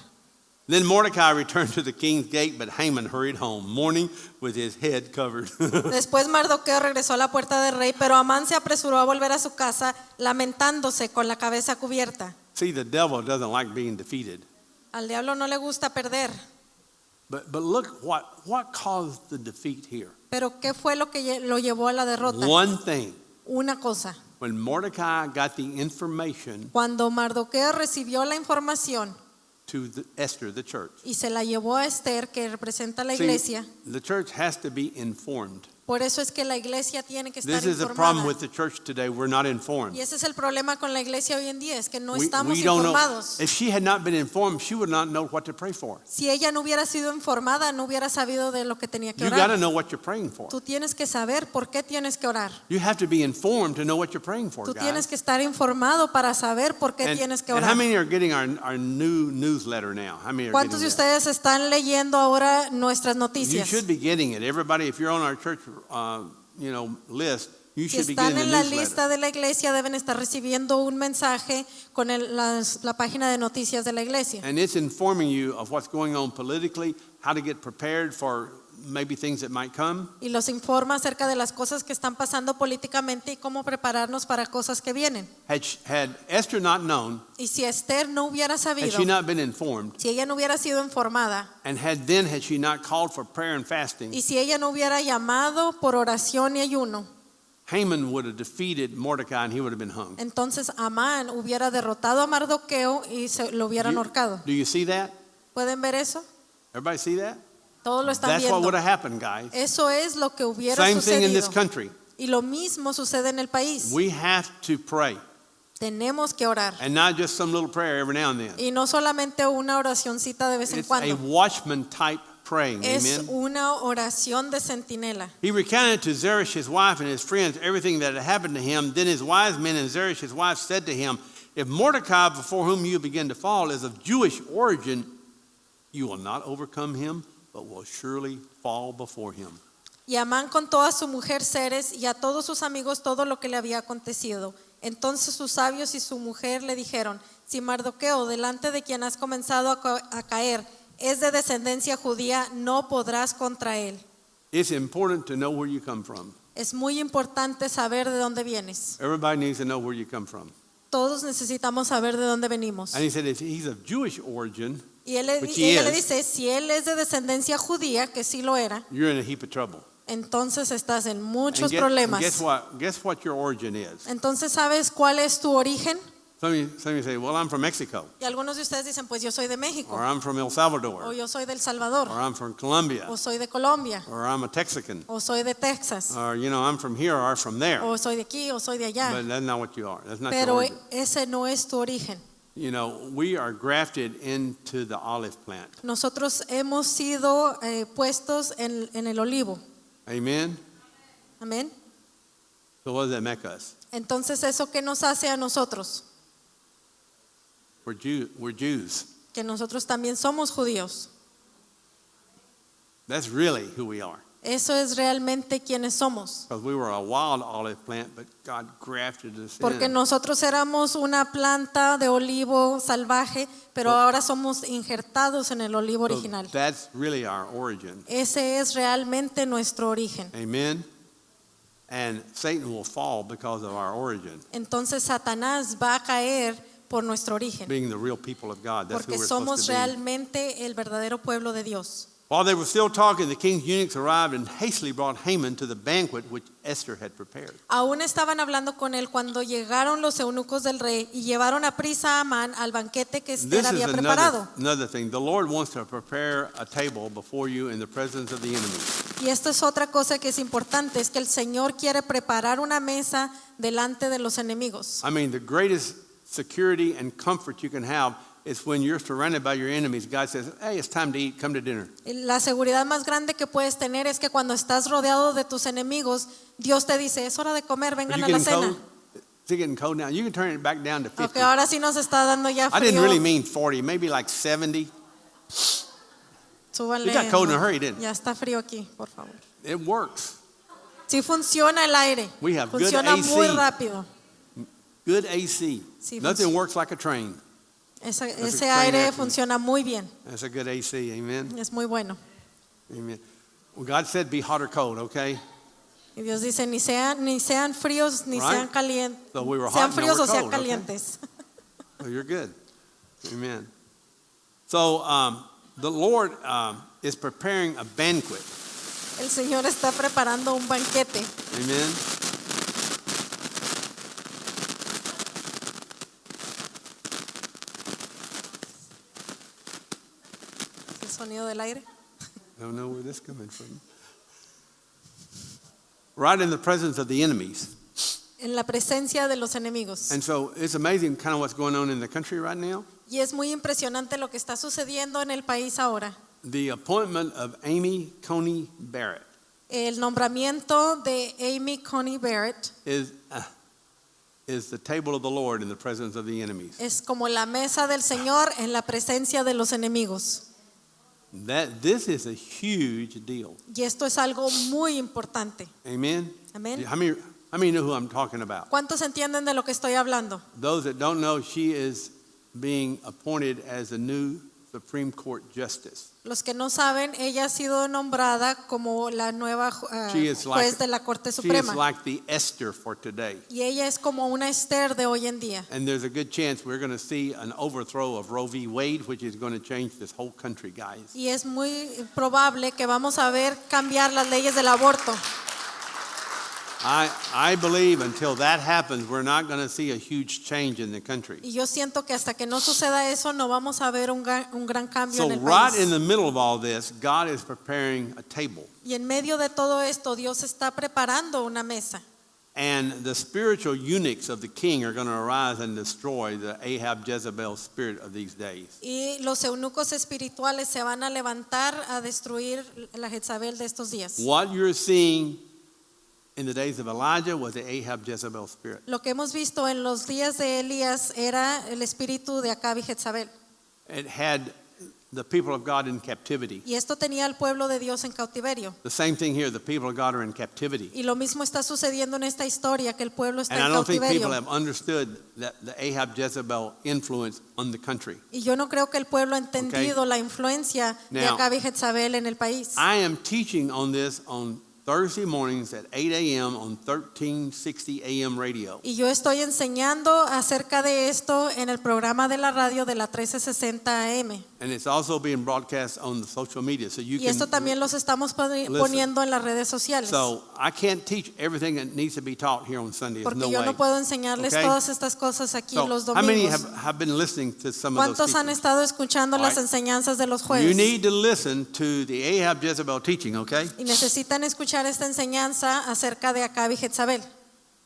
Then Mordecai returned to the king's gate, but Haman hurried home, mourning with his head covered. Después Mardoqueo regresó a la puerta del rey, pero Amán se apresuró a volver a su casa lamentándose con la cabeza cubierta. See, the devil doesn't like being defeated. Al diablo no le gusta perder. But look what caused the defeat here. Pero ¿qué fue lo que lo llevó a la derrota? One thing. Una cosa. When Mordecai got the information Cuando Mardoqueo recibió la información to Esther, the church. y se la llevó a Esther, que representa a la See, iglesia, the church has to be informed. por eso es que la iglesia tiene que estar This is the problem informada. with the church today. We're not informed. Y ese es el problema con la iglesia hoy en día, es que no We estamos don't know. informados. If she had not been informed, she would not know what to pray for. Si ella no hubiera sido informada, no hubiera sabido de lo que tenía que You got to orar. know what you're praying for. Tú tienes que saber por qué tienes que orar. You have to be informed to know what you're praying for, Tú guys. tienes que estar informado para saber por qué tienes que and orar. how many are getting our new newsletter now? How many are ¿Cuántos getting de that? ustedes están leyendo ahora nuestras You noticias? should be getting it. Everybody, if you're on our church, list, You Si should be están getting en the la newsletter. lista de la iglesia, deben estar recibiendo un mensaje con la página de noticias de la iglesia. And it's informing you of what's going on politically, how to get prepared for maybe things that might come. Y los informa acerca de las cosas que están pasando políticamente y cómo prepararnos para cosas que vienen. Had Esther not known, Y si Esther no hubiera had sabido, she not been informed, si ella no hubiera sido informada, and had she not called for prayer and fasting, y si ella no hubiera llamado por oración y ayuno, Haman would have defeated Mordecai and he would have been hung. entonces Amán hubiera derrotado a Mardoqueo y lo hubieran ahorcado. Do you see that? ¿Pueden ver eso? Everybody see that? Todos lo están That's what would viendo. have happened, guys. Eso es lo que hubiera Same thing in this sucedido. country. Y lo mismo sucede en el país. We have to pray, Tenemos que orar. and not just some little prayer every now and then. Y no solamente una oracioncita de vez en It's a cuando. watchman type praying. Es Amen. una oración de centinela. He recounted to Zeresh his wife and his friends everything that had happened to him. Then his wise men and Zeresh his wife said to him, "If Mordecai, before whom you begin to fall, is of Jewish origin, you will not overcome him, but will surely fall before him." Y Amán contó a su mujer Ceres y a todos sus amigos todo lo que le había acontecido. Entonces sus sabios y su mujer le dijeron: si Mardoqueo, delante de quien has comenzado a caer, es de descendencia judía, no podrás contra él. It's important to know where you come from. Es muy importante saber de dónde vienes. Everybody needs to know where you come from. Todos necesitamos saber de dónde venimos. And he said, if he's of Jewish origin, Y Which he ella le is. dice, si él es de descendencia judía, que sí lo era, you're in a heap of trouble. entonces estás en muchos And problemas. guess what your origin is? Entonces, ¿sabes cuál es tu origen? Some of you say, well, I'm from Mexico, Y algunos de ustedes dicen, pues yo soy de México, or I'm from El o Salvador, yo soy del Salvador, or I'm from Colombia, o soy de Colombia, or I'm a Texican, o soy de Texas, or, I'm from here or from there. o soy de aquí, o soy de allá. But that's not what you are. That's not your Pero origin. ese no es tu origen. We are grafted into the olive plant. Nosotros hemos sido puestos en el olivo. Amen? Amén. So what does that make us? Entonces, ¿eso qué nos hace a nosotros? We're Jews. Que nosotros también somos judíos. That's really who we are. Eso es realmente quienes somos. Because we were a wild olive plant, but God grafted us Porque in. nosotros éramos una planta de olivo salvaje, pero ahora somos injertados en el olivo So original. that's really our origin. Ese es realmente nuestro origen. Amen? And Satan will fall because of our origin, Entonces Satanás va a caer por nuestro origen, being the real people of God. That's who porque we're somos supposed to be. realmente el verdadero pueblo de Dios. While they were still talking, the king's eunuchs arrived and hastily brought Haman to the banquet which Esther had prepared. Aún estaban hablando con él cuando llegaron los eunucos del rey y llevaron a prisa a Amán al banquete que Esther This is había preparado. another thing. The Lord wants to prepare a table before you in the presence of the enemy. Y esto es otra cosa que es importante, es que el Señor quiere preparar una mesa delante de los enemigos. I mean, the greatest security and comfort you can have is when you're surrounded by your enemies. God says, hey, it's time to eat, come to dinner. La seguridad más grande que puedes tener es que cuando estás rodeado de tus enemigos, Dios te dice, es hora de comer, Are vengan you a la getting cena. cold? Is it getting cold now? You can turn it back down to 50. Aunque ahora sí nos está dando ya I didn't frío, really mean 40, maybe like 70. súbanle. It got cold in a hurry, didn't it? Ya está frío aquí, por favor. It works. Sí funciona el aire, We have good funciona AC. muy rápido. Good AC. Sí, Nothing works like a train. Ese train aire action. funciona muy bien, That's a good AC. Amen. es muy bueno. Amen. Well, God said be hot or cold, okay? Y Dios dice, ni sean fríos, ni Right? sean calientes. So we were hot, Sean now fríos we're o sean cold, okay? calientes. So you're good. Amen. So the Lord is preparing a banquet. El Señor está preparando un banquete. Amen. El sonido del aire. I don't know where this is coming from. Right in the presence of the enemies. En la presencia de los enemigos. And so it's amazing kind of what's going on in the country right now. Y es muy impresionante lo que está sucediendo en el país ahora. The appointment of Amy Coney Barrett El nombramiento de Amy Coney Barrett is the table of the Lord in the presence of the enemies. es como la mesa del Señor en la presencia de los enemigos. This is a huge deal. Y esto es algo muy importante. Amen. Amén. How many How many know who I'm talking about? ¿Cuántos entienden de lo que estoy hablando? Those that don't know, she is being appointed as a new Supreme Court Justice. Los que no saben, ella ha sido nombrada como la nueva She is juez de la Corte she is Suprema. like the Esther for today. Y ella es como una Esther de hoy en día. And there's a good chance we're going to see an overthrow of Roe v. Wade, which is going to change this whole country, guys. Y es muy probable que vamos a ver cambiar las leyes del aborto. I believe until that happens, we're not going to see a huge change in the country. Y yo siento que hasta que no suceda eso, no vamos a ver un gran cambio So en el right in país. the middle of all this, God is preparing a table. Y en medio de todo esto, Dios está preparando una mesa. And the spiritual eunuchs of the king are going to arise and destroy the Ahab Jezebel spirit of these days. Y los eunucos espirituales se van a levantar a destruir la Jezabel de estos días. What you're seeing in the days of Elijah was the Ahab Jezebel spirit. Lo que hemos visto en los días de Elías era el espíritu de Acab y Jezabel. It had the people of God in captivity. Y esto tenía al pueblo de Dios en cautiverio. The same thing here, the people of God are in captivity. Y lo mismo está sucediendo en esta historia, que el pueblo está And I en don't think people cautiverio. have understood that the Ahab Jezebel influence on the country. Y yo no creo que el pueblo ha entendido la influencia de Now, Acab y Jezabel en el país. I am teaching on this on Thursday mornings at 8 a.m. on 1360 AM radio. Y yo estoy enseñando acerca de esto en el programa de la radio de la 1360 AM. And it's also being broadcast on the social media. So you Y esto can. también los estamos poniendo en las redes sociales. So I can't teach everything that needs to be taught here on Sunday. There's Porque no yo way. no puedo enseñarles Okay? todas estas cosas aquí So los how many domingos. have been listening to some of those ¿Cuántos han teachings? estado escuchando las All right. enseñanzas de los You jueves? need to listen to the Ahab Jezebel teaching, okay? Y necesitan escuchar esta enseñanza acerca de Acab y Jezabel.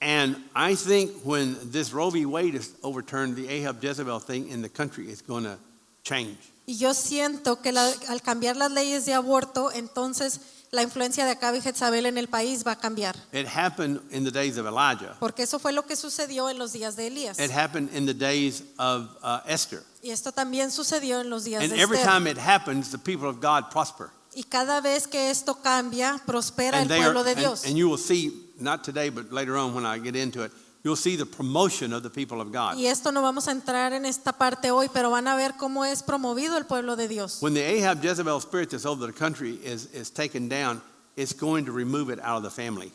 And I think when this Roe v. Wade is overturned, the Ahab Jezebel thing in the country is going to change. Y yo siento que al cambiar las leyes de aborto, entonces la influencia de Acab y Jezabel en el país va a cambiar. It happened in the days of Elijah. Porque eso fue lo que sucedió en los días de Elías. It happened in the days of Esther. Y esto también sucedió en los días And de every Esther. time it happens, the people of God prosper. Y cada vez que esto cambia, prospera el And, pueblo de Dios. and you will see, not today, but later on when I get into it, you'll see the promotion of the people of God. Y esto no vamos a entrar en esta parte hoy, pero van a ver cómo es promovido el pueblo de Dios. When the Ahab Jezebel spirit that's over the country is taken down, it's going to remove it out of the family.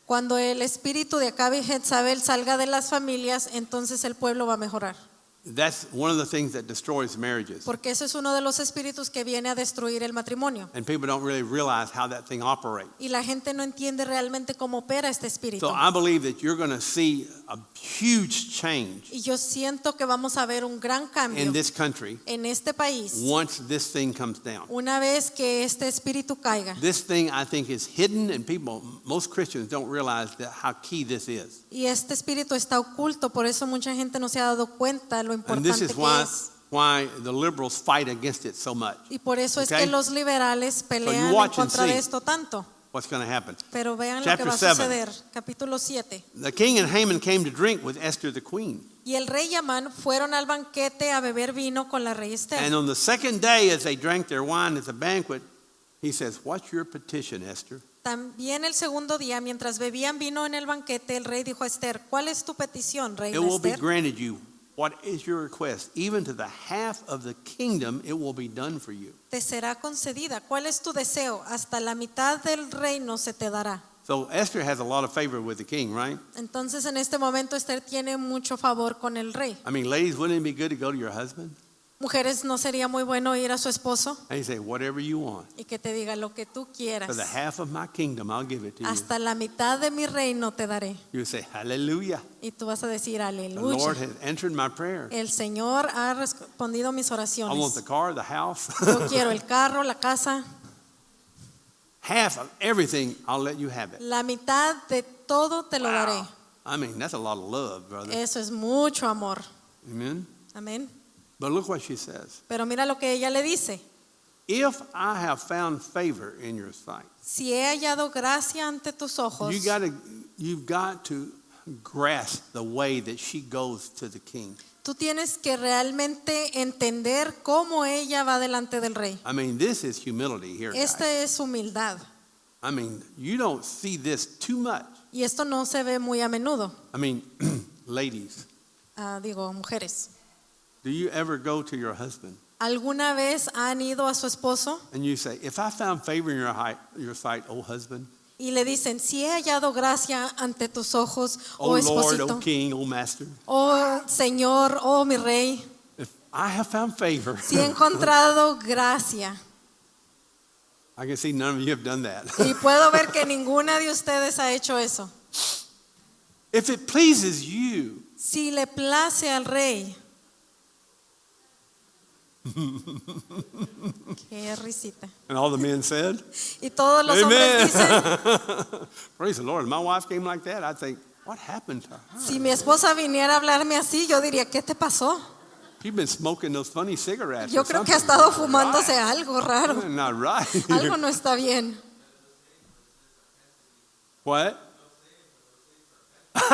Cuando el espíritu de Acab y Jezabel salga de las familias, entonces el pueblo va a mejorar. That's one of the things that destroys marriages. Porque ese es uno de los espíritus que viene a destruir el matrimonio. And people don't really realize how that thing operates. Y la gente no entiende realmente cómo opera este espíritu. So I believe that you're going to see a huge change Y yo siento que vamos a ver un gran cambio in this country en este país once this thing comes down. una vez que este espíritu caiga. This thing I think is hidden, and most Christians don't realize how key this is. Y este espíritu está oculto, por eso mucha gente no se ha dado cuenta lo And importante this is que es. why the liberals fight against it so much. Y por eso es Okay? que los liberales pelean en watch and contra de see. esto tanto. What's going to happen? Pero vean lo que Chapter va a 7. suceder. Capítulo 7. The king and Haman came to drink with Esther the queen. Y el rey y Amán fueron al banquete a beber vino con la rey Esther. And on the second day, as they drank their wine at the banquet, he says, "What's your petition, Esther?" También el segundo día, mientras bebían vino en el banquete, el rey dijo a Esther: ¿Cuál es tu petición, reina It will be Esther? granted you. What is your request? Even to the half of the kingdom, it will be done for you. Te será concedida. ¿Cuál es tu deseo? Hasta la mitad del reino se te dará. So Esther has a lot of favor with the king, right? Entonces en este momento Esther tiene mucho favor con el rey. I mean, ladies, wouldn't it be good to go to your husband Mujeres, ¿no sería muy bueno ir a su esposo and you say, "Whatever you want, y que te diga lo que tú quieras? for the half of my kingdom, I'll give it to you." Hasta la mitad de mi reino te daré. You say, "Hallelujah! Y tú vas a decir: The Lord aleluya. has answered my prayer. El Señor ha respondido mis I want the oraciones. car, the house, Yo quiero el carro, la casa, half of everything. I'll let you have it." la mitad de todo te lo daré. I mean, that's a lot of love, brother. Eso es mucho amor. Amen. Amén. But look what she says. Pero mira lo que ella le dice: If I have found favor in your sight, si he hallado gracia ante tus ojos. you've got to grasp the way that she goes to the king. Tú tienes que realmente entender cómo ella va delante del rey. I mean, this is humility here, guys. Esta es humildad. I mean, you don't see this too much. Y esto no se ve muy a menudo. I mean, ladies, Mujeres. do you ever go to your husband ¿Alguna vez han ido a su esposo and you say, if I found favor in your sight, oh husband, y le dicen, si he hallado gracia ante tus ojos, oh oh Lord, esposito, oh King, oh Master, oh Señor, oh mi rey, if I have found favor, si he encontrado gracia? I can see none of you have done that. Y puedo ver que ninguna de ustedes ha hecho eso. If it pleases you, Si le place al rey. Qué risita. and all the men said, Y todos los hombres dicen, Amen. Praise the Lord. If my wife came like that, I'd think, what happened to her? si mi esposa viniera a hablarme así, yo diría, ¿qué te pasó? She's been smoking those funny cigarettes. Yo or creo que ha something. estado fumándose algo raro. Not right. Algo no está bien. What?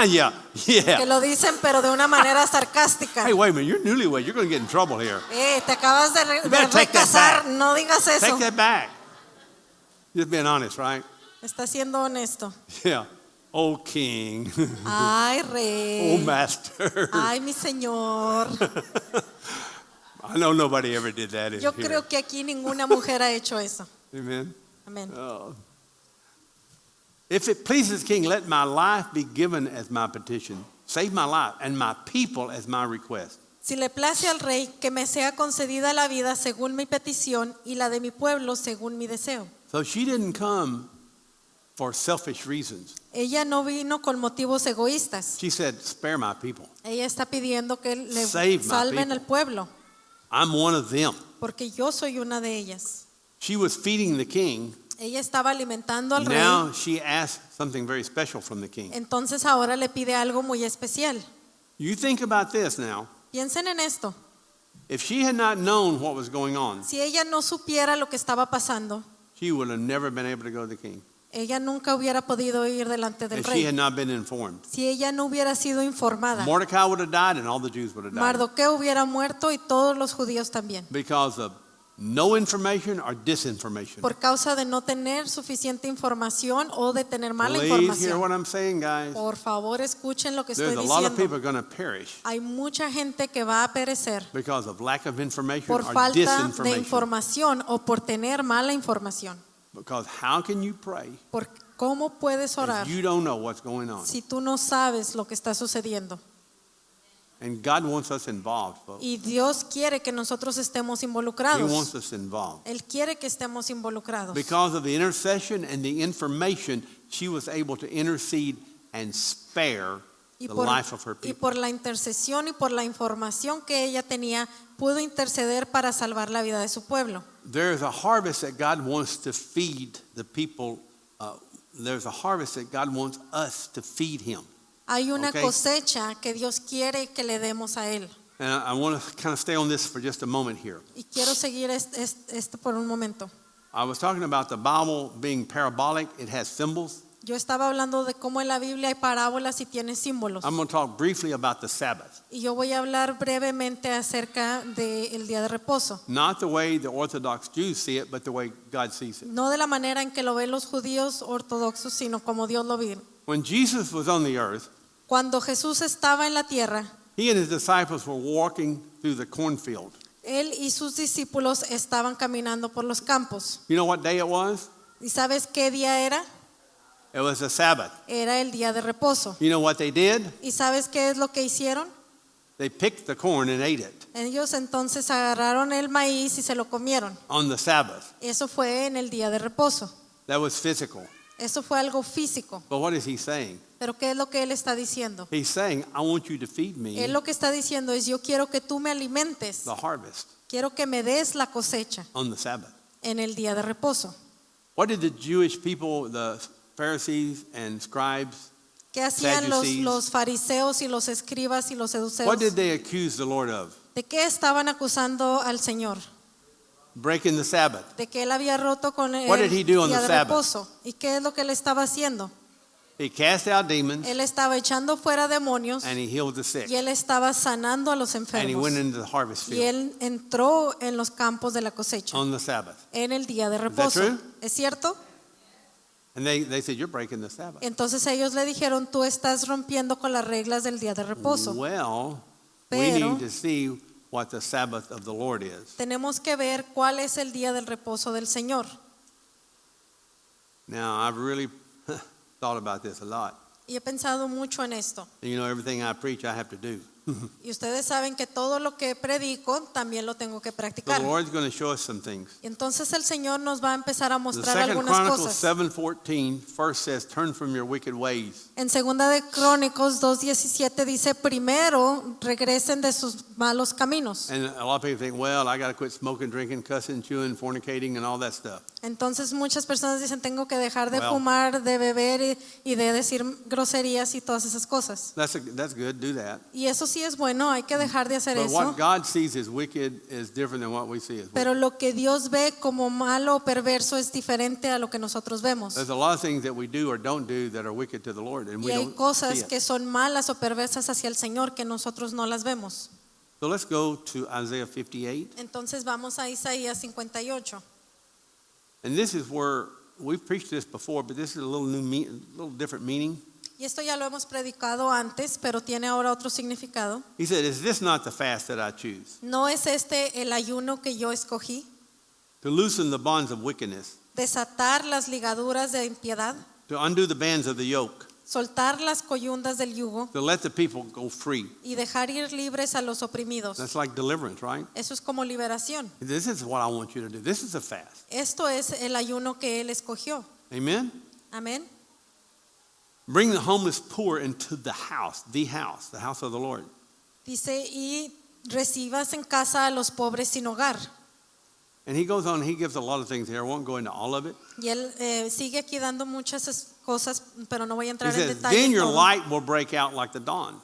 Yeah, Que yeah. lo dicen, pero de una manera sarcástica. Hey, wait a minute. You're newlywed. You're going to get in trouble here. Te acabas de You better take that recasar, back. no digas eso. Take that back. Just being honest, right? Está siendo honesto. Yeah. Oh, King. Ay, Oh, rey. Master. Ay, mi señor. I know nobody ever did that in Yo here. creo que aquí ninguna mujer ha hecho eso. Amen. Amén. Oh. If it pleases King, let my life be given as my petition. Save my life and my people as my request. Si le place al rey, que me sea concedida la vida según mi petición y la de mi pueblo según mi deseo. So she didn't come for selfish reasons. Ella no vino con motivos egoístas. She said, spare my people. Ella está pidiendo que le Save my salven people. al pueblo, I'm one of them. porque yo soy una de ellas. She was feeding the king. Ella estaba alimentando al rey, Now she asked something very special from the king. entonces ahora le pide algo muy especial. You think about this now. Piensen en esto. If she had not known what was going on, Si ella no supiera lo que estaba pasando, she would have never been able to go to the king. ella nunca hubiera podido ir delante del If she had rey. not been informed. Si ella no hubiera sido informada, Mordecai would have died and all the Jews would have died. Mardoqueo hubiera muerto y todos los judíos también, Because of no information or disinformation. por causa de no tener suficiente información o de tener mala Please hear información. what I'm saying, guys. Por favor, escuchen lo que estoy There's a lot of people diciendo. going to perish Hay mucha gente que va a perecer because of lack of information por or falta de disinformation. información o por tener mala información. Because how can you pray Porque ¿cómo puedes if orar you don't know what's going on? si tú no sabes lo que está sucediendo? And God wants us involved, folks. Y Dios quiere que nosotros estemos He involucrados. wants us involved. Él quiere que estemos involucrados. Because of the intercession and the information, she was able to intercede and spare Y the por, life of her y people. por la intercesión y por la información que ella tenía, pudo interceder para salvar la vida de su pueblo. There's a harvest that God wants to feed the people. There's a harvest that God wants us to feed Him. Hay una Okay. cosecha que Dios quiere que le demos a Él. And I want to kind of stay on this for just a moment here. Y quiero seguir esto por un momento. I was talking about the Bible being parabolic. It has symbols. Yo estaba hablando de cómo en la Biblia hay parábolas y tiene símbolos. I'm going to talk briefly about the Sabbath. Y yo voy a hablar brevemente acerca del día de reposo. Not the way the Orthodox Jews see it, but the way God sees it. No de la manera en que lo ven los judíos ortodoxos, sino como Dios lo ve. When Jesus was on the earth, Cuando Jesús estaba en la tierra, He and His disciples were walking through the cornfield. Él y sus discípulos estaban caminando por los campos. You know what day it was? ¿Y sabes qué día era? It was the Sabbath. Era el día de reposo. You know what they did? ¿Y sabes qué es lo que hicieron? They picked the corn and ate it Ellos entonces agarraron el maíz y se lo comieron. on the Sabbath. Eso fue en el día de reposo. That was physical. Eso fue algo físico. But what is He saying? Pero ¿qué es lo que Él está diciendo? He's saying, I want you to feed me Él lo que está diciendo es, yo quiero que tú me alimentes. the harvest Quiero que me des la cosecha on the Sabbath. en el día de reposo. What did the Jewish people, the Pharisees and scribes, ¿Qué hacían Sadducees. los fariseos y los escribas y los seduceos? what did they accuse the Lord of? ¿De qué estaban acusando al Señor? Breaking the Sabbath. De que Él había roto con el What did he do on día the de Sabbath? reposo. ¿Y qué es lo que Él estaba haciendo? He cast out demons Él estaba echando fuera demonios and He healed the sick. y Él estaba sanando a los And He enfermos. went into the harvest Y field Él entró en los campos de la cosecha on the Sabbath. en el día de reposo. true? ¿Es cierto? And they said, you're breaking the Sabbath. Entonces ellos le dijeron, tú estás rompiendo con las reglas del día de reposo. Well, we Pero- need to see what the Sabbath of the Lord is. Tenemos que ver cuál es el día del reposo del Señor. Now, I've really thought about this a lot. Y he pensado mucho en esto. And you know, everything I preach, I have to do. Y ustedes saben que todo lo que predico también lo tengo que So practicar. the Lord's going to show us some things. Y entonces el Señor nos va a empezar a The mostrar Second algunas Chronicles cosas. 7:14 first says, turn from your wicked ways. En segunda de Crónicos 2:17 dice, primero regresen de sus malos caminos. And a lot of people think, well, I got to quit smoking, drinking, cussing, chewing, fornicating, and all that stuff. Entonces muchas personas dicen, tengo que dejar de Well. fumar, de beber y de decir groserías y todas esas cosas. That's good, do that. Y eso sí es bueno, hay que dejar de hacer But eso. what God sees as wicked is different than what we see as wicked. Pero lo que Dios ve como malo o perverso es diferente a lo que nosotros vemos. There's a lot of things that we do or don't do that are wicked to the Lord, and Y we hay don't see cosas it. que son malas o perversas hacia el Señor que nosotros no las vemos. So let's go to Isaiah 58. Entonces vamos a Isaías 58. And this is where we've preached this before, but this is a little little different meaning. Y esto ya lo hemos predicado antes, pero tiene ahora otro significado. He said, is this not the fast that I choose? ¿No es este el ayuno que yo escogí? To loosen the bonds of wickedness, Desatar las ligaduras de impiedad, to undo the bands of the yoke, soltar las coyundas del yugo to let the people go free. y dejar ir libres a los oprimidos. That's like deliverance, right? Eso es como liberación. This is what I want you to do. This is a fast. Esto es el ayuno que Él escogió. Amen? Amén. Bring the homeless poor into the house of the Lord. Dice, y recibas en casa a los pobres sin hogar. And he goes on, he gives a lot of things here. I won't go into all of it. Y Él sigue aquí dando muchas cosas, pero no voy a He entrar en says, detalle. then en your todo. light will break out like the dawn,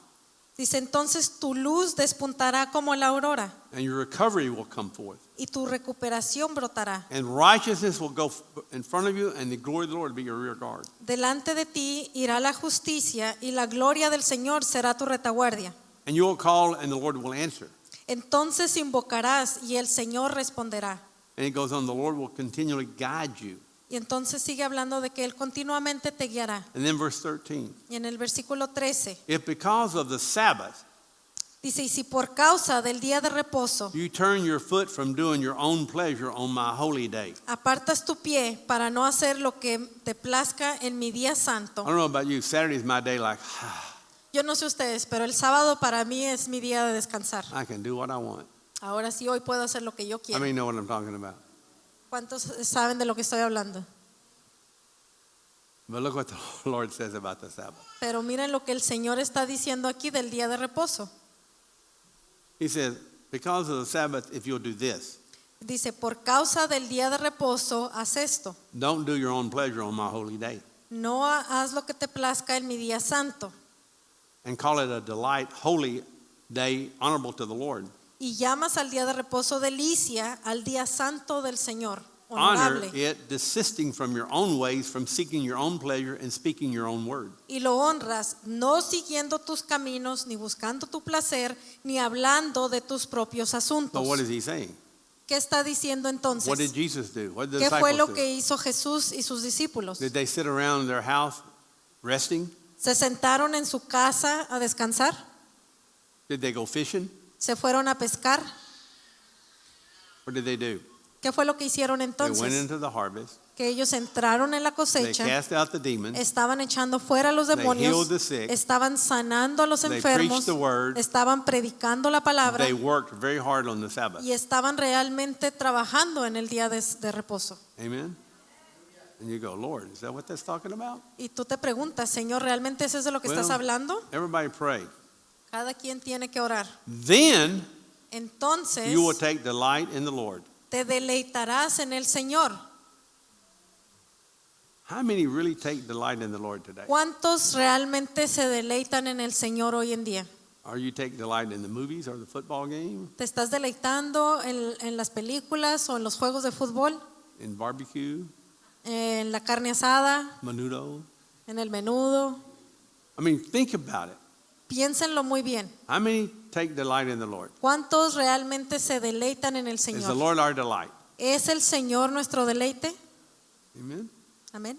Dice, entonces tu luz despuntará como la aurora and your recovery will come forth. y tu recuperación brotará. And righteousness will go in front of you, and the glory of the Lord will be your rear guard. Delante de ti irá la justicia y la gloria del Señor será tu retaguardia. And you will call, and the Lord will answer. Entonces invocarás y el Señor responderá. And it goes on, the Lord will continually guide you. Y entonces sigue hablando de que Él continuamente te guiará. And then verse 13, Y en el versículo 13 if because of the Sabbath dice, y si por causa del día de reposo you turn your foot from doing your own pleasure on my holy day. apartas tu pie para no hacer lo que te plazca en mi día I santo. don't know about you, Saturday is my day like, Yo no sé ustedes, pero el sábado para mí es mi día de descansar. I can do what I want. Ahora sí, hoy puedo hacer lo que yo I quiero. mean, you know what I'm talking about. ¿Cuántos saben de lo que estoy hablando? But look what the Lord says about the Sabbath. Pero miren lo que el Señor está diciendo aquí del día de reposo. He says, because of the Sabbath, if you'll do this, Dice, por causa del día de reposo, haz esto. don't do your own pleasure on my holy day. No haz lo que te plazca en mi día santo. And call it a delight, holy day, honorable to the Lord. Y llamas al día de reposo delicia, al día santo del Señor, Honor honorable. it, desisting from your own ways, from seeking your own pleasure and speaking your own word. Y lo honras, no siguiendo tus caminos, ni buscando tu placer, ni hablando de tus propios So asuntos. what is he saying? ¿Qué está diciendo entonces? What did Jesus do? What did the ¿Qué fue disciples lo do? que hizo Jesús y sus discípulos? Did they sit around their house resting? ¿Se sentaron en su casa a descansar? Did they go fishing? ¿Se fueron a pescar? What did they do? ¿Qué fue lo que hicieron They went entonces? into the harvest. Que ellos entraron en la They cosecha, cast out the demons. estaban echando fuera a los They demonios, healed the sick. estaban sanando a los They enfermos, preached the word. estaban predicando la palabra They worked very hard on the Sabbath. y estaban realmente trabajando en el día de reposo. Amen? And you go, Lord, is that what that's talking about? Y tú te preguntas, Señor, ¿realmente es eso de lo que estás Well, hablando? Everybody pray. Cada quien tiene que orar. Then Entonces you will take delight in the Lord. te deleitarás en el Señor. How many really take delight in the Lord today? ¿Cuántos realmente se deleitan en el Señor hoy en día? Or you take delight in the movies or the football game, ¿Te estás deleitando en las películas o en los juegos de fútbol? in barbecue, ¿En la carne asada? menudo? ¿En el menudo? I mean, think about it. Piénsenlo muy bien. How many take delight in the Lord? ¿Cuántos realmente se deleitan en el Is the Señor? Lord our delight? ¿Es el Señor nuestro deleite? Amen? Amén.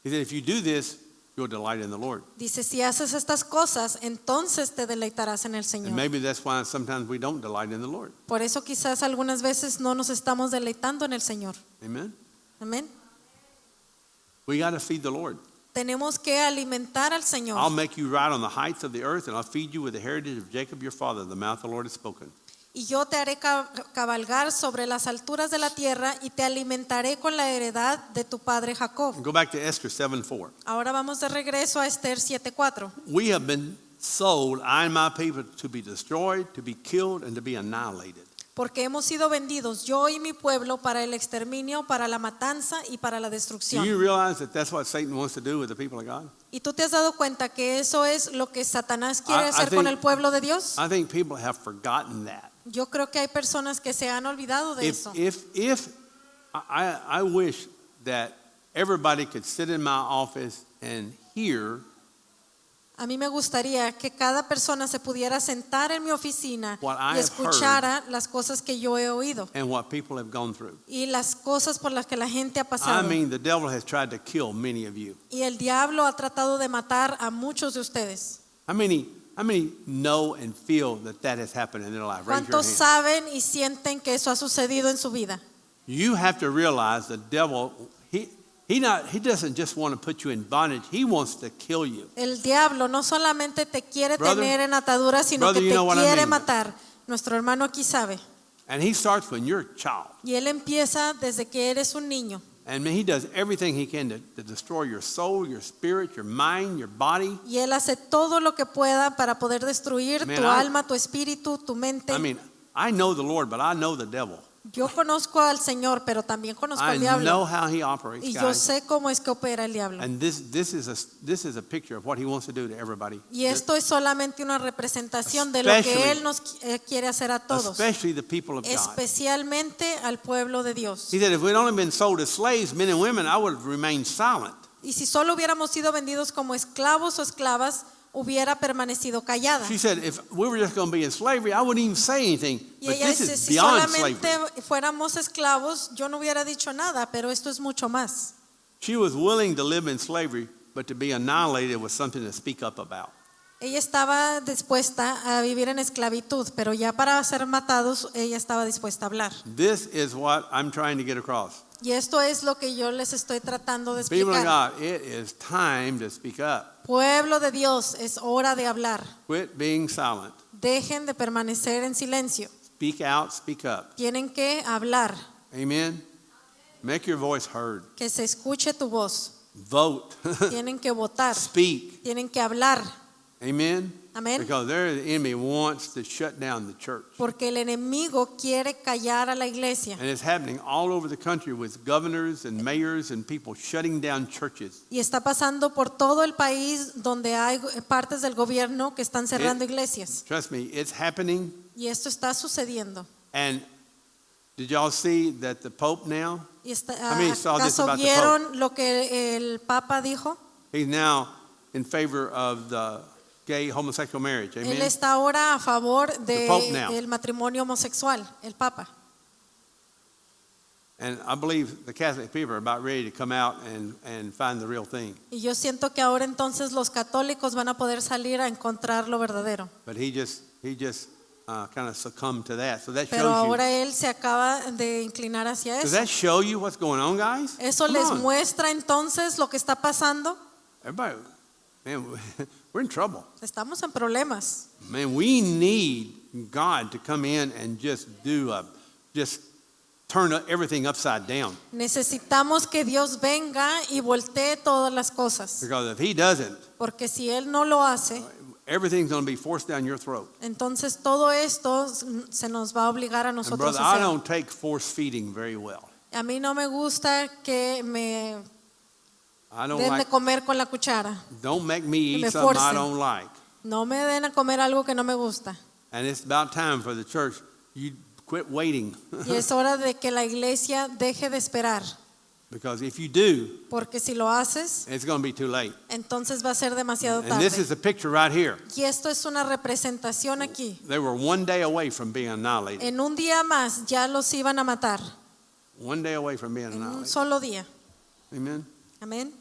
He said, if you do this, you'll delight in the Lord. Dice, si haces estas cosas, entonces te deleitarás en el And Señor. maybe that's why sometimes we don't delight in the Lord. Por eso quizás algunas veces no nos estamos deleitando en el Señor. Amen? Amén. We got to feed the Lord. Tenemos que alimentar al I'll Señor. make you ride on the heights of the earth, and I'll feed you with the heritage of Jacob your father. The mouth of the Lord has spoken. Y yo te haré cabalgar sobre las alturas de la tierra y te alimentaré con la heredad de tu padre Jacob. Go back to Esther 7:4. Ahora vamos de regreso a Esther 7:4. We have been sold, I and my people, to be destroyed, to be killed, and to be annihilated. Porque hemos sido vendidos, yo y mi pueblo, para el exterminio, para la matanza y para la Do you destrucción. realize that that's what Satan wants to do with the people of God? ¿Y tú te has dado cuenta que eso es lo que Satanás quiere I hacer think- con el pueblo de Dios? I think people have forgotten that. Yo creo que hay personas que se han olvidado de eso. If I wish that everybody could sit in my office and hear A mí me gustaría que cada persona se pudiera sentar en mi oficina What I y have escuchara las cosas que yo he oído and what people have gone through. y las cosas por las que la gente ha I pasado. mean, the devil has tried to kill many of you. Y el diablo ha tratado de matar a muchos de ustedes. How many know and feel that has happened in their life? Raise your ¿Cuántos hand. saben y sienten que eso ha sucedido en su vida? You have to realize the devil, he doesn't just want to put you in bondage. He wants to kill you. El diablo no solamente te quiere Brother, tener en ataduras, sino brother, que you te know what I quiere mean. matar. Nuestro hermano aquí sabe. And he starts when you're a child. Y él empieza desde que eres un niño. And he does everything he can to destroy your soul, your spirit, your mind, your body. Y él hace todo lo que pueda para poder destruir Man, tu I- alma, tu espíritu, tu mente. I mean, I know the Lord, but I know the devil. Yo conozco al Señor, pero también conozco I al diablo. know how he operates, Y yo guys. sé cómo es que opera el diablo. And this is a picture of what he wants to do to everybody. Y esto es solamente una representación de lo que Especially- Él nos quiere hacer a todos, Especially the people of God. especialmente al pueblo de Dios. He said, if we'd only been sold as slaves, men and women, I would have remained silent. Y si solo hubiéramos sido vendidos como esclavos o esclavas, hubiera permanecido callada. She said, if we were just going to be in slavery, I wouldn't even say anything. Y But ella this dice, is si beyond solamente slavery. fuéramos esclavos, yo no hubiera dicho nada, pero esto es mucho más. She was willing to live in slavery, but to be annihilated was something to speak up about. Ella estaba dispuesta a vivir en esclavitud, pero ya para ser matados, ella estaba dispuesta a hablar. This is what I'm trying to get across. Y esto es lo que yo les estoy tratando de People of explicar. God, it is time to speak up. Pueblo de Dios, es hora de hablar. Quit being silent. Dejen de permanecer en silencio. Speak out, speak up. Tienen que hablar, Amen. Make your voice heard. que se escuche tu voz. Vote. Tienen que votar, Speak. tienen que hablar. Amen. Amén. Because the enemy wants to shut down the church. Porque el enemigo quiere callar a la iglesia. And it's happening all over the country with governors and mayors and people shutting down churches. Y está pasando por todo el país donde hay partes del gobierno que están cerrando iglesias. Trust me, it's happening. Y esto está sucediendo. And did y'all see that the Pope now, Y How many saw this ¿Acaso about the vieron lo que el Papa dijo? he's now in favor of the gay homosexual marriage. Él Amen. está ahora a favor The Pope now. del matrimonio homosexual, el Papa. And I believe the Catholic people are about ready to come out and find the real thing. Y yo siento que ahora entonces los católicos van a poder salir a encontrar lo verdadero. But he just kind of succumbed to that. So that Pero shows you. ahora él se acaba de inclinar hacia Does eso. that show you what's going on, guys? Eso Come les on. muestra entonces lo que está pasando. Everybody, man, we're in trouble. Estamos en problemas. Man, we need God to come in and just turn everything upside down. Necesitamos que Dios venga y voltee todas las cosas. Because if he doesn't, Porque si Él no lo hace, everything's going to be forced down your throat. entonces todo esto se nos va a obligar a And nosotros brother, a I hacer. don't take force feeding very well. A mí no me gusta que me I don't den de like, comer con la cuchara. don't make me me eat something I forcen. don't like. No me den a comer algo que no me gusta. And it's about time for the church, you quit waiting. Y es hora de que la iglesia deje de esperar. Because if you do, Porque si lo haces, it's going to be too late. entonces va a ser demasiado And this tarde. is a picture right here. Y esto es una representación aquí. They were one day away from being annihilated. En un día más ya los iban a matar. One day away from being En un annihilated. solo día. Amen. Amén.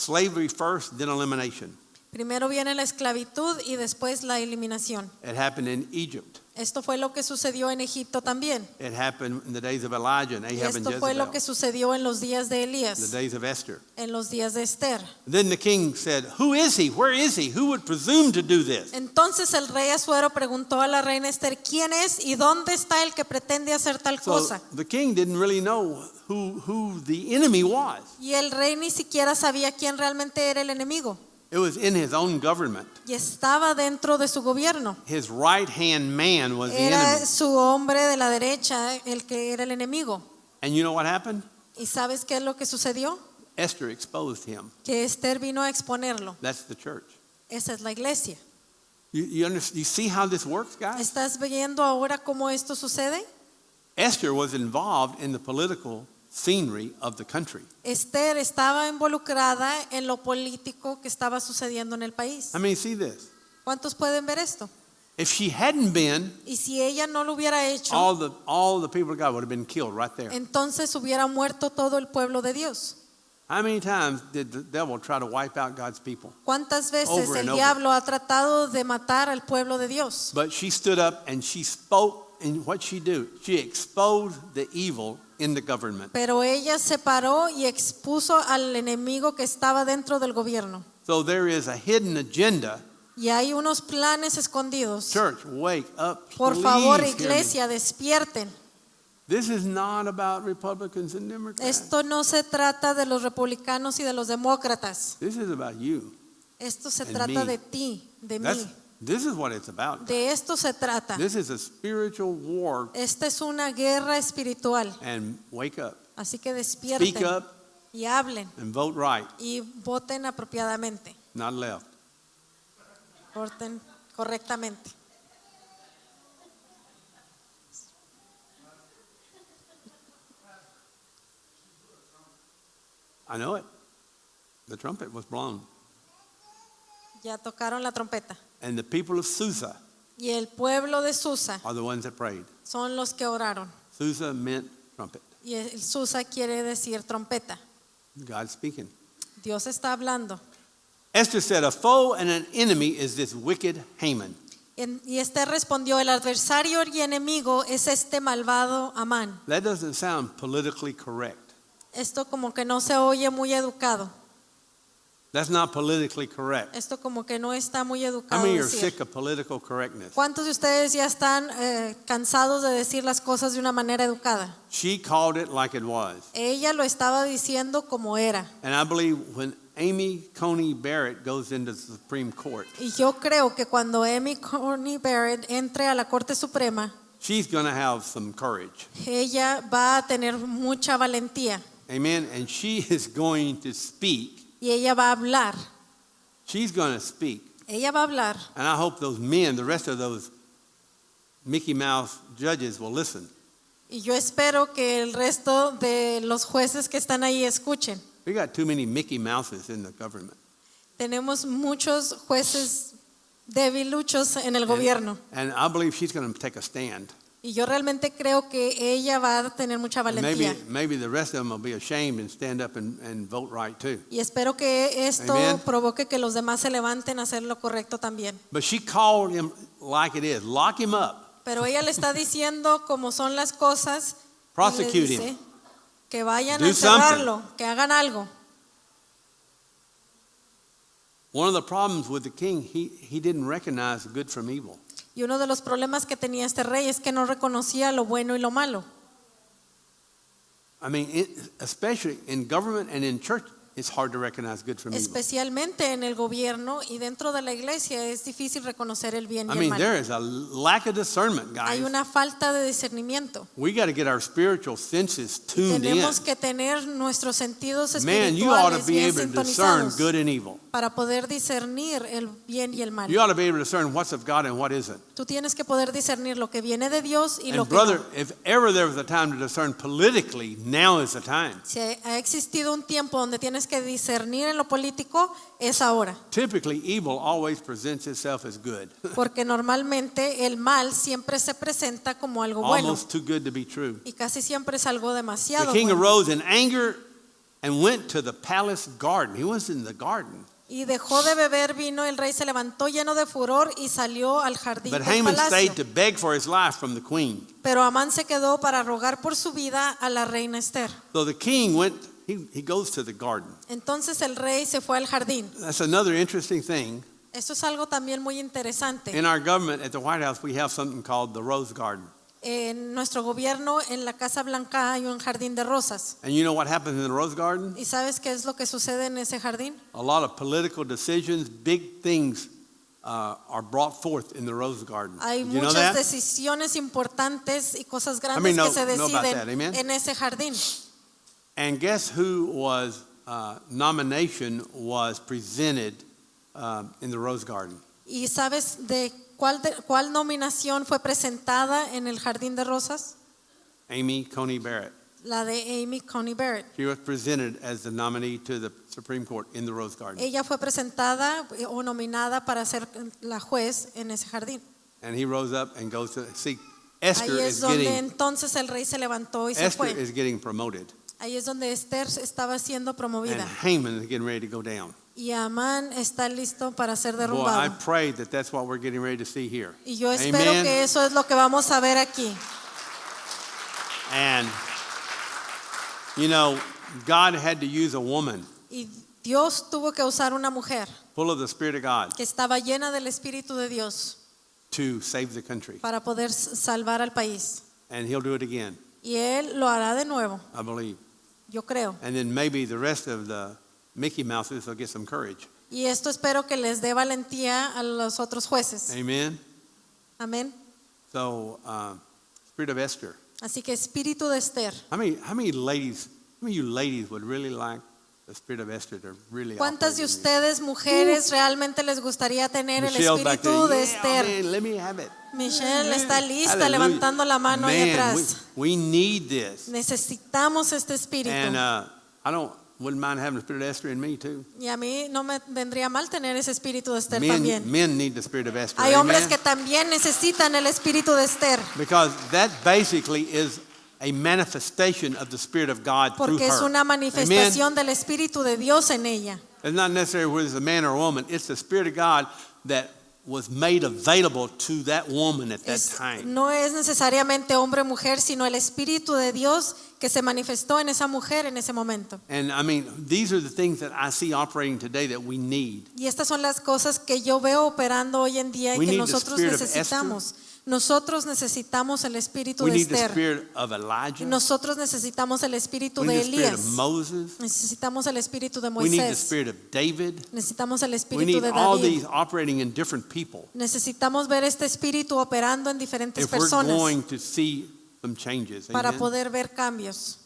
Slavery first, then elimination. Primero viene la esclavitud y después la eliminación. It happened in Egypt. Esto fue lo que sucedió en Egipto también. It happened in the days of Elijah and Y Ahab and esto fue lo Jezebel. que sucedió en los días de The Elías, days of Esther. en los días de Esther. Then the king said, who is he? Where is he? Who would presume to do this? Entonces el rey Asuero preguntó a la reina Esther, ¿quién es y dónde está el que pretende hacer tal So cosa? the king didn't really know who the enemy was. Y el rey ni siquiera sabía quién realmente era el enemigo. It was in his own government. Y estaba dentro de su gobierno. His right-hand man was the Era enemy. su hombre de la derecha el que era el enemigo. And you know what happened? ¿Y sabes qué es lo que sucedió? Esther exposed him. Que Esther vino a exponerlo. That's the church. Esa es la iglesia. You see how this works, guys? ¿Estás viendo ahora cómo esto sucede? Esther was involved in the political scenery of the country. Esther estaba involucrada en lo político que estaba sucediendo en el país. I mean, see this. ¿Cuántos pueden ver esto? If she hadn't been, Y si ella no lo hubiera hecho, all the people of God would have been killed right there. entonces hubiera muerto todo el pueblo de Dios. How many times did the devil try to wipe out God's people? ¿Cuántas veces Over el and over. diablo ha tratado de matar al pueblo de Dios? But she stood up and she spoke, and what she do? She exposed the evil in the government. Pero ella se paró y expuso al enemigo que estaba dentro del gobierno. So there is a hidden agenda. Y hay unos planes escondidos. Church, wake up. Por Please favor, hear me. iglesia, despierten. This is not about Republicans and Democrats. Esto no se trata de los republicanos y de los demócratas. This is about you. Esto se And trata me. de ti, de That's, mí. this is what it's about. De esto se trata. This is a spiritual war. Esta es una guerra espiritual. And wake up. Así que Speak despierten up y hablen and vote right, y voten apropiadamente. not left. Voten correctamente. I know it. The trumpet was blown. Ya tocaron la trompeta. And the people of Susa Y el pueblo de Susa are the ones that prayed. son los que oraron. Susa meant trumpet. Y el Susa quiere decir trompeta. God speaking. Dios está hablando. Esther said, a foe and an enemy is this wicked Haman. Y Esther respondió, el adversario y enemigo es este malvado Amán. That doesn't sound politically correct. Esto como que no se oye muy educado. That's not politically correct. Esto como que no está muy How educado many are decir. sick of political correctness? ¿Cuántos de ustedes ya están cansados de decir las cosas de una manera educada? She called it like it was. Ella lo estaba diciendo como era. And I believe when Amy Coney Barrett goes into the Supreme Court, Y yo creo que cuando Amy Coney Barrett entre a la Corte Suprema, she's going to have some courage. ella va a tener mucha valentía Amen. And she is going to speak. y ella va a hablar. She's going to speak. Ella va a hablar. And I hope those men, the rest of those Mickey Mouse judges will listen. Y yo espero que el resto de los jueces que están ahí escuchen. We got too many Mickey Mouses in the government. Tenemos muchos jueces debiluchos en el gobierno. And I believe she's going to take a stand. Y yo realmente creo que ella va a tener mucha And valentía. maybe the rest of them will be ashamed and stand up and vote right too. Y espero que esto Amen. provoque que los demás se levanten a hacer lo correcto también. But she called him like it is. Lock him up. Pero ella le está diciendo cómo son las cosas. Y le Prosecute dice him. que vayan Do a encerrarlo, que hagan algo. One of the problems with the king, he didn't recognize good from evil. Y uno de los problemas que tenía este rey es que no reconocía lo bueno y lo malo. I mean, especially in government and in church, it's hard to recognize good from evil. Especialmente en el gobierno y dentro de la iglesia es difícil reconocer el bien y I el mean, mal. there is a lack of discernment, Hay guys. una falta de discernimiento. We got to get our spiritual senses tuned in. Tenemos que tener nuestros sentidos Man, you ought to espirituales be bien able to discern sintonizados good and evil. para poder discernir el bien y el mal. You ought to be able to discern what's of God and what isn't. Tú tienes que poder discernir lo que viene de Dios y lo And que brother, no. if ever there was a time to discern politically, now is the time. Si ha existido un tiempo donde tienes que discernir en lo político, es ahora. Typically, evil always presents itself as good. Porque normalmente el mal siempre se presenta como algo bueno. Almost too good to be true. Y casi siempre es algo The demasiado king bueno. arose in anger and went to the palace garden. He was in the garden. Y dejó de beber vino, el rey se levantó lleno de furor y salió al jardín But del Haman stayed palacio. to beg for his life from the queen. Pero Amán se quedó para rogar por su vida a la reina Esther. So the king went, he goes to the garden. Entonces el rey se fue al jardín. That's another interesting thing. Esto es algo también muy interesante. In our government at the White House, we have something called the Rose Garden. En nuestro gobierno, en la Casa Blanca, hay un jardín de rosas. And you know what happens in the Rose Garden? ¿Y sabes qué es lo que sucede en ese jardín? A lot of political decisions, big things are brought forth in the Rose Garden. Hay Did you know muchas that? decisiones importantes y cosas How many grandes que se know about that? deciden Amen? en ese jardín. And guess who was nomination was presented in the Rose Garden? ¿Y sabes de cuál nominación fue presentada en el jardín de rosas? Amy Coney Barrett. La de Amy Coney Barrett. She was presented as the nominee to the Supreme Court in the Rose Garden. Ella fue presentada o nominada para ser la juez en ese jardín. And he rose up and goes to see. Esther Ahí es is donde getting entonces el rey se levantó y se Esther fue. is getting promoted, Ahí es donde Esther estaba siendo and promovida. Haman is getting ready to go down. Y Amán está listo para ser Boy, I derrumbado. pray that that's what we're getting ready to see here. Y yo espero Amen. que eso es lo que vamos a ver aquí. And you know, God had to use a woman Y Dios tuvo que usar una mujer full of the Spirit of God que estaba llena del Espíritu de Dios to save the country, para poder salvar al país. and He'll do it again, Y Él lo hará de nuevo, I believe. yo creo. And then maybe the rest of the Mickey Mouses will get some courage. Y esto espero que les dé valentía a los otros jueces. Amen. Amén. So, Spirit of Esther. Así que Espíritu de Esther. How many of you ladies would really like the Spirit of Esther to really ¿Cuántas de operate in you? ustedes, mujeres, realmente les gustaría tener el Michelle's back there, Espíritu de "Yeah, Esther? man, let me have it." Michelle está lista, Hallelujah. levantando la mano ahí Man, atrás. we need this. Necesitamos este Espíritu. And wouldn't mind having the Spirit of Esther in me too. Y a mí no me vendría mal tener ese Espíritu de Esther Men también. need the Spirit of Esther. Hay hombres Amen? que también necesitan el Espíritu de Esther, Because that basically is a manifestation of the Spirit of God through porque es her. una Amen? manifestación del Espíritu de Dios en ella. It's not necessarily whether it's a man or a woman. It's the Spirit of God that was made available to that woman at that time. No es necesariamente hombre o mujer, sino el Espíritu de Dios que se manifestó en esa mujer en ese momento. And I mean, these are the things that I see operating today that we need. Y estas son las cosas que yo veo operando hoy en día y We que need the nosotros spirit of necesitamos. Nosotros necesitamos el Espíritu We de need the Esther. Spirit of Elijah. Nosotros necesitamos el Espíritu We de need the Spirit Elías. of Moses. Necesitamos el Espíritu de We need the Moisés. Spirit of David. Necesitamos el We Espíritu need de all David. these operating in different people Necesitamos ver este Espíritu operando en diferentes if we're personas going to see some changes. para Amen? poder ver cambios.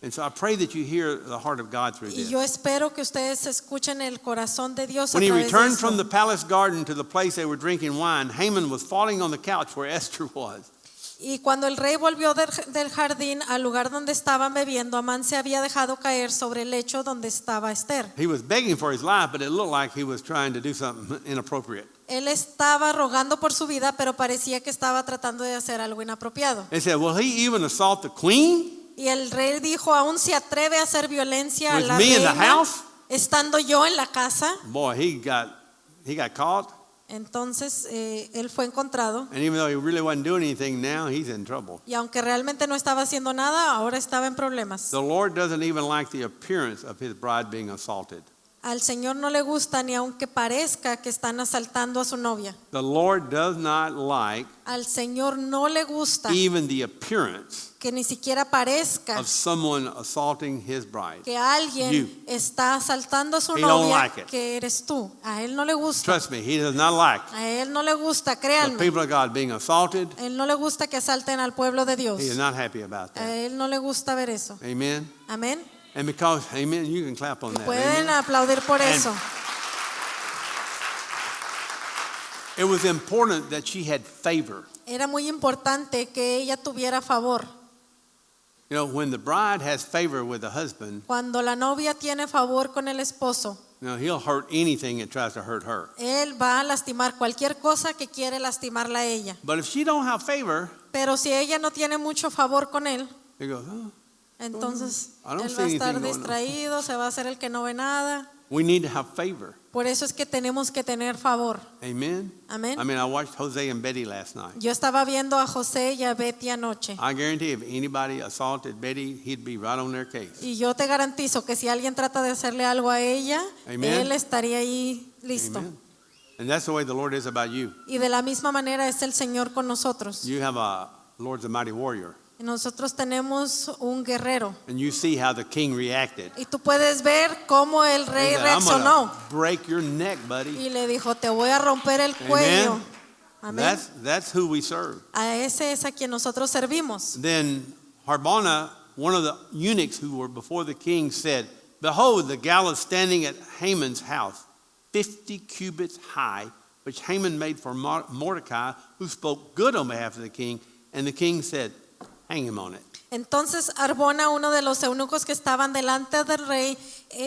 And so I pray that you hear the heart of God through Y this. yo espero que ustedes escuchen el corazón de Dios a When he través de returned esto. from the palace garden to the place they were drinking wine, Haman was falling on the couch where Esther was. Y cuando el rey volvió del jardín al lugar donde estaban bebiendo, Amán se había dejado caer sobre el lecho donde estaba Esther. He was begging for his life, but it looked like he was trying to do something inappropriate. Él estaba rogando por su vida, pero parecía que estaba tratando de hacer algo inapropiado. They said, "Will he even assault the queen Y el rey dijo, ¿aún se atreve a hacer violencia a with la me in the reina house?" estando yo en la casa? Boy, he got caught, Entonces él fue encontrado and even though he really wasn't doing anything, now he's in trouble. y aunque realmente no estaba haciendo nada, ahora estaba en problemas. The Lord doesn't even like the appearance of his bride being assaulted. Al Señor no le gusta ni aunque parezca que están asaltando a su novia. The Lord does not like Al Señor no le gusta even the appearance que ni siquiera parezca of someone assaulting his bride. que alguien You. está asaltando a su He don't novia, like it. que eres tú. A él no le gusta. Trust me, he does not like A él no le gusta, the créanme. people of God being assaulted. A él no le gusta que asalten al pueblo de Dios. He is not happy about A that. él no le gusta ver eso. Amen. Amén. And because, amen, you can clap on that. Pueden Amen. aplaudir por And- eso. It was important that she had favor. Era muy importante que ella tuviera favor. You know, when the bride has favor with the husband, Cuando la novia tiene favor con el esposo, you know, he'll hurt anything that tries to hurt her. él va a lastimar cualquier cosa que quiere lastimarla a ella. But if she don't have favor, Pero si ella no tiene mucho favor con él, he goes, "Oh, Entonces I don't él see va a estar anything going on. distraído, se va a hacer el que no ve nada. We need to have favor. Por eso es que tenemos que tener favor. Amen. Amén. I mean, I watched Jose and Betty last night. Yo estaba viendo a José y a Betty anoche. I guarantee if anybody assaulted Betty, he'd be right on their case. Y yo te garantizo que si alguien trata de hacerle algo a ella, Amen. él estaría ahí listo. Amen. And that's the way the Lord is about you. Y de la misma manera es el Señor con nosotros. You have a Lord's a mighty warrior. Y nosotros tenemos un guerrero. And you see how the king reacted. Y tú puedes ver cómo el He rey said, I'm reaccionó. gonna break your neck, buddy. Y le dijo, te voy a romper el cuello. Amén. That's who we serve. A ese es a quien nosotros servimos. Then Harbona, one of the eunuchs who were before the king, said, Behold, the gallows standing at Haman's house, 50 cubits high, which Haman made for Mordecai, who spoke good on behalf of the king. And the king said, Hang him on it. Entonces Arbona, uno de los eunucos que estaban delante del rey,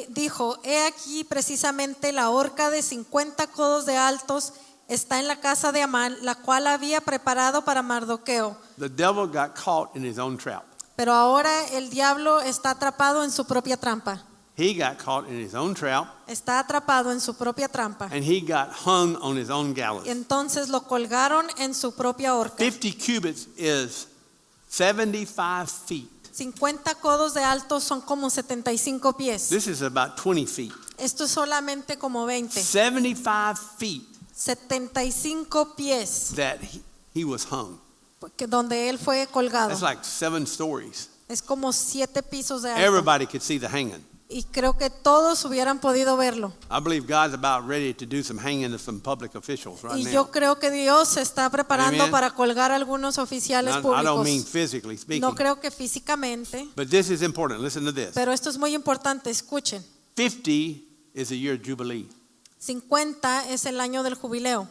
dijo, he aquí precisamente la horca de 50 codos de altos está en la casa de Amán, la cual había preparado para Mardoqueo. The devil got caught in his own trap. Pero ahora el diablo está atrapado en su propia trampa. He got caught in his own trap, Está atrapado en su propia trampa. and he got hung on his own gallows. Entonces lo colgaron en su propia horca. 50 cubits is 75 feet. 50 codos de alto son como 75 pies. This is about 20 feet. Esto es solamente como 20. 75 feet 75 pies that he was hung. donde él fue colgado. That's like 7 stories. Es como 7 pisos de alto. Everybody could see the hanging. Y creo que todos hubieran podido verlo. I believe God's about ready to do some hanging of some public officials right Y now. yo creo que Dios se está preparando Amen. para colgar a algunos oficiales I don't mean públicos. physically speaking, No creo que físicamente, but this is important. Listen to this. pero esto es muy importante. Escuchen. 50 is a year of Jubilee. 50 es el año del jubileo.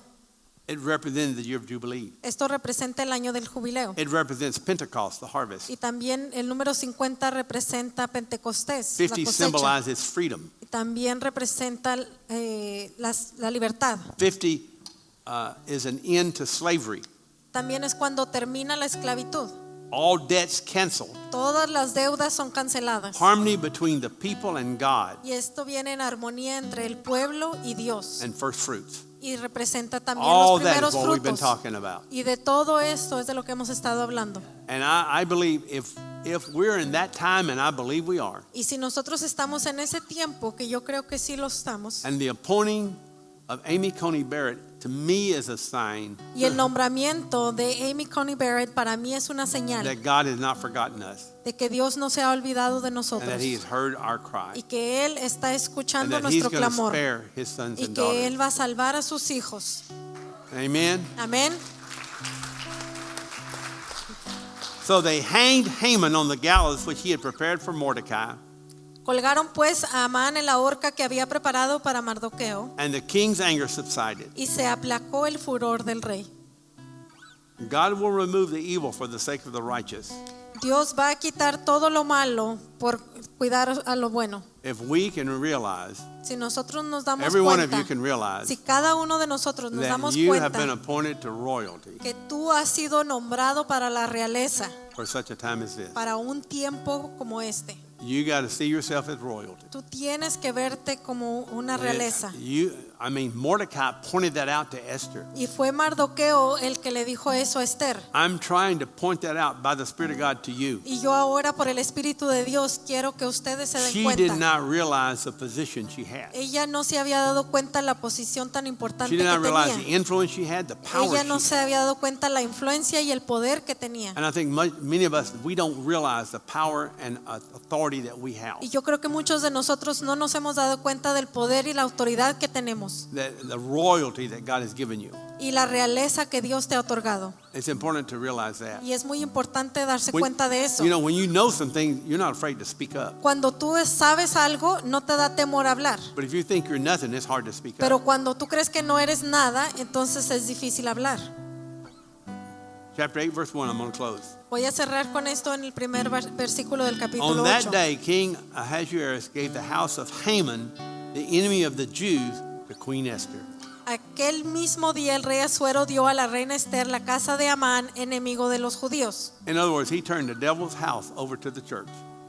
It represents the year of Jubilee. Esto representa el año del jubileo. It represents Pentecost, the harvest. Y también el número 50 representa Pentecostés, la 50 cosecha. symbolizes freedom. Y también representa la libertad. 50 is an end to slavery. También es cuando termina la esclavitud. All debts canceled. Todas las deudas son canceladas. Harmony between the people and God, Y esto viene en armonía entre el pueblo y Dios. and first fruits. Y representa también All los that is primeros what we've been frutos. talking about. Y de todo esto es de lo que hemos estado hablando. And I believe if we're in that time, and I believe we are, Y si nosotros estamos en ese tiempo, que yo creo que sí lo estamos, and the appointing of Amy Coney Barrett to me is a sign y el nombramiento de Amy Coney Barrett para mí es una señal that God has not forgotten us, de que Dios no se ha olvidado de and nosotros that He has heard our y cry, que Él está and escuchando that He's nuestro going to clamor spare His sons y and que Él daughters. va a salvar a sus hijos. Amen. Amén. So they hanged Haman on the gallows which he had prepared for Mordecai, Colgaron pues a Amán en la horca que había preparado para Mardoqueo and the king's anger subsided. y se aplacó el furor del rey. God will remove the evil for the sake of the righteous. Dios va a quitar todo lo malo por cuidar a lo bueno. If we can realize, Si nosotros nos damos every one of cuenta, you can realize si cada uno de nosotros nos that damos you have been cuenta appointed to royalty que tú has sido nombrado para la realeza, for such a time as this. para un tiempo como este. You got to see yourself as royalty. Tú tienes que verte como una realeza. Mordecai pointed that out to Esther. Y fue Mardoqueo el que le dijo eso a Esther. I'm trying to point that out by the Spirit of God to you. Y yo ahora por el Espíritu de Dios quiero que ustedes se den She did cuenta. not realize the position she had. Ella no se había dado cuenta la posición tan importante She que did not realize the tenía. influence she had, the power Ella no she se had. había dado cuenta la influencia y el poder que tenía. And I think many of us, we don't realize the power and authority that we have. Y yo creo que muchos de nosotros no nos hemos dado cuenta del poder y la autoridad que tenemos The royalty that God has given you. y la realeza que Dios te ha otorgado. It's important to realize that. Y es muy importante darse When- cuenta de eso. When you know something, you're not afraid to speak up. Cuando tú sabes algo, no te da temor hablar. But if you think you're nothing, it's hard to speak Pero up. cuando tú crees que no eres nada, entonces es difícil hablar. Chapter 8, verse 1, I'm going to close. Voy a cerrar con esto en el primer versículo del On capítulo that 8. day, King Ahasuerus gave the house of Haman, the enemy of the Jews, to Queen Esther. Aquel mismo día el rey Asuero dio a la reina Esther la casa de Amán, enemigo de los judíos. In other words, he turned the devil's house over to the church.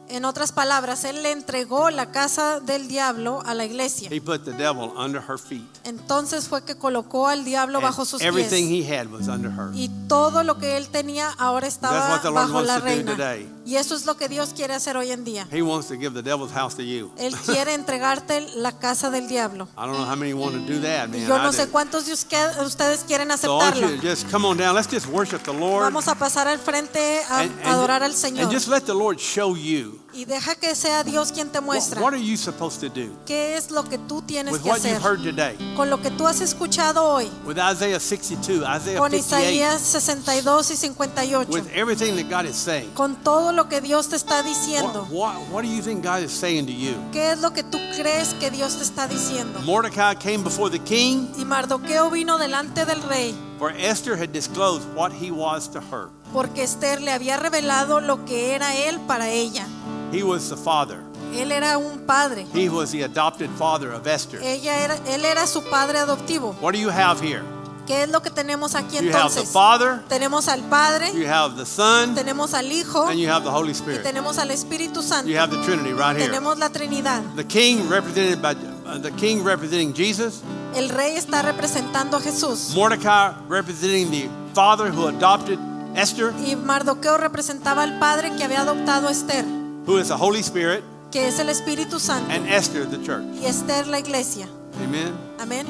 En otras palabras, él le entregó la casa del diablo a la iglesia. He put the devil under her feet. Entonces fue que colocó al diablo bajo sus And everything pies. he had was under her. Y todo lo que él tenía ahora That's estaba what the Lord bajo wants la to do reina. today. Y eso es lo que Dios quiere hacer hoy en día. He wants to give the devil's house to you. Él quiere entregarte la casa del diablo. I don't know how many want to do that, Y man. yo no I sé do. cuántos de ustedes quieren So I want you aceptarlo. to just come on down. Let's just worship the Lord. Vamos a pasar al frente a And- adorar al and Señor. just let the Lord show you Y deja que sea Dios quien te muestra what are you supposed to do qué es lo que tú tienes with que what hacer. you've heard today. Con lo que tú has escuchado hoy, With Isaiah 62, Isaiah con 58, Isaías 62 y 58, with everything that God is saying. con todo lo que Dios te está diciendo. What do you think God is saying to you? ¿Qué es lo que tú crees que Dios te está diciendo? Mordecai came before the king, Y Mardoqueo vino delante del rey, for Esther had disclosed what he was to her. porque Esther le había revelado lo que era él para ella. He was the father. Él era un padre. He was the adopted father of Esther. Él era su padre adoptivo. What do you have here? ¿Qué es lo que tenemos aquí You have the entonces? Father, Tenemos al Padre, you have the Son, tenemos al Hijo and you have the Holy y Spirit. tenemos al Espíritu Santo. You have the Trinity right here. Tenemos la Trinidad. The king represented by the king representing Jesus, El rey está representando a Jesús Mordecai representing the father who adopted Esther, y Mardoqueo representaba al padre que había adoptado a Esther, who is the Holy Spirit, que es el Espíritu Santo, and Esther the church. y Esther la iglesia. Amen. Amén.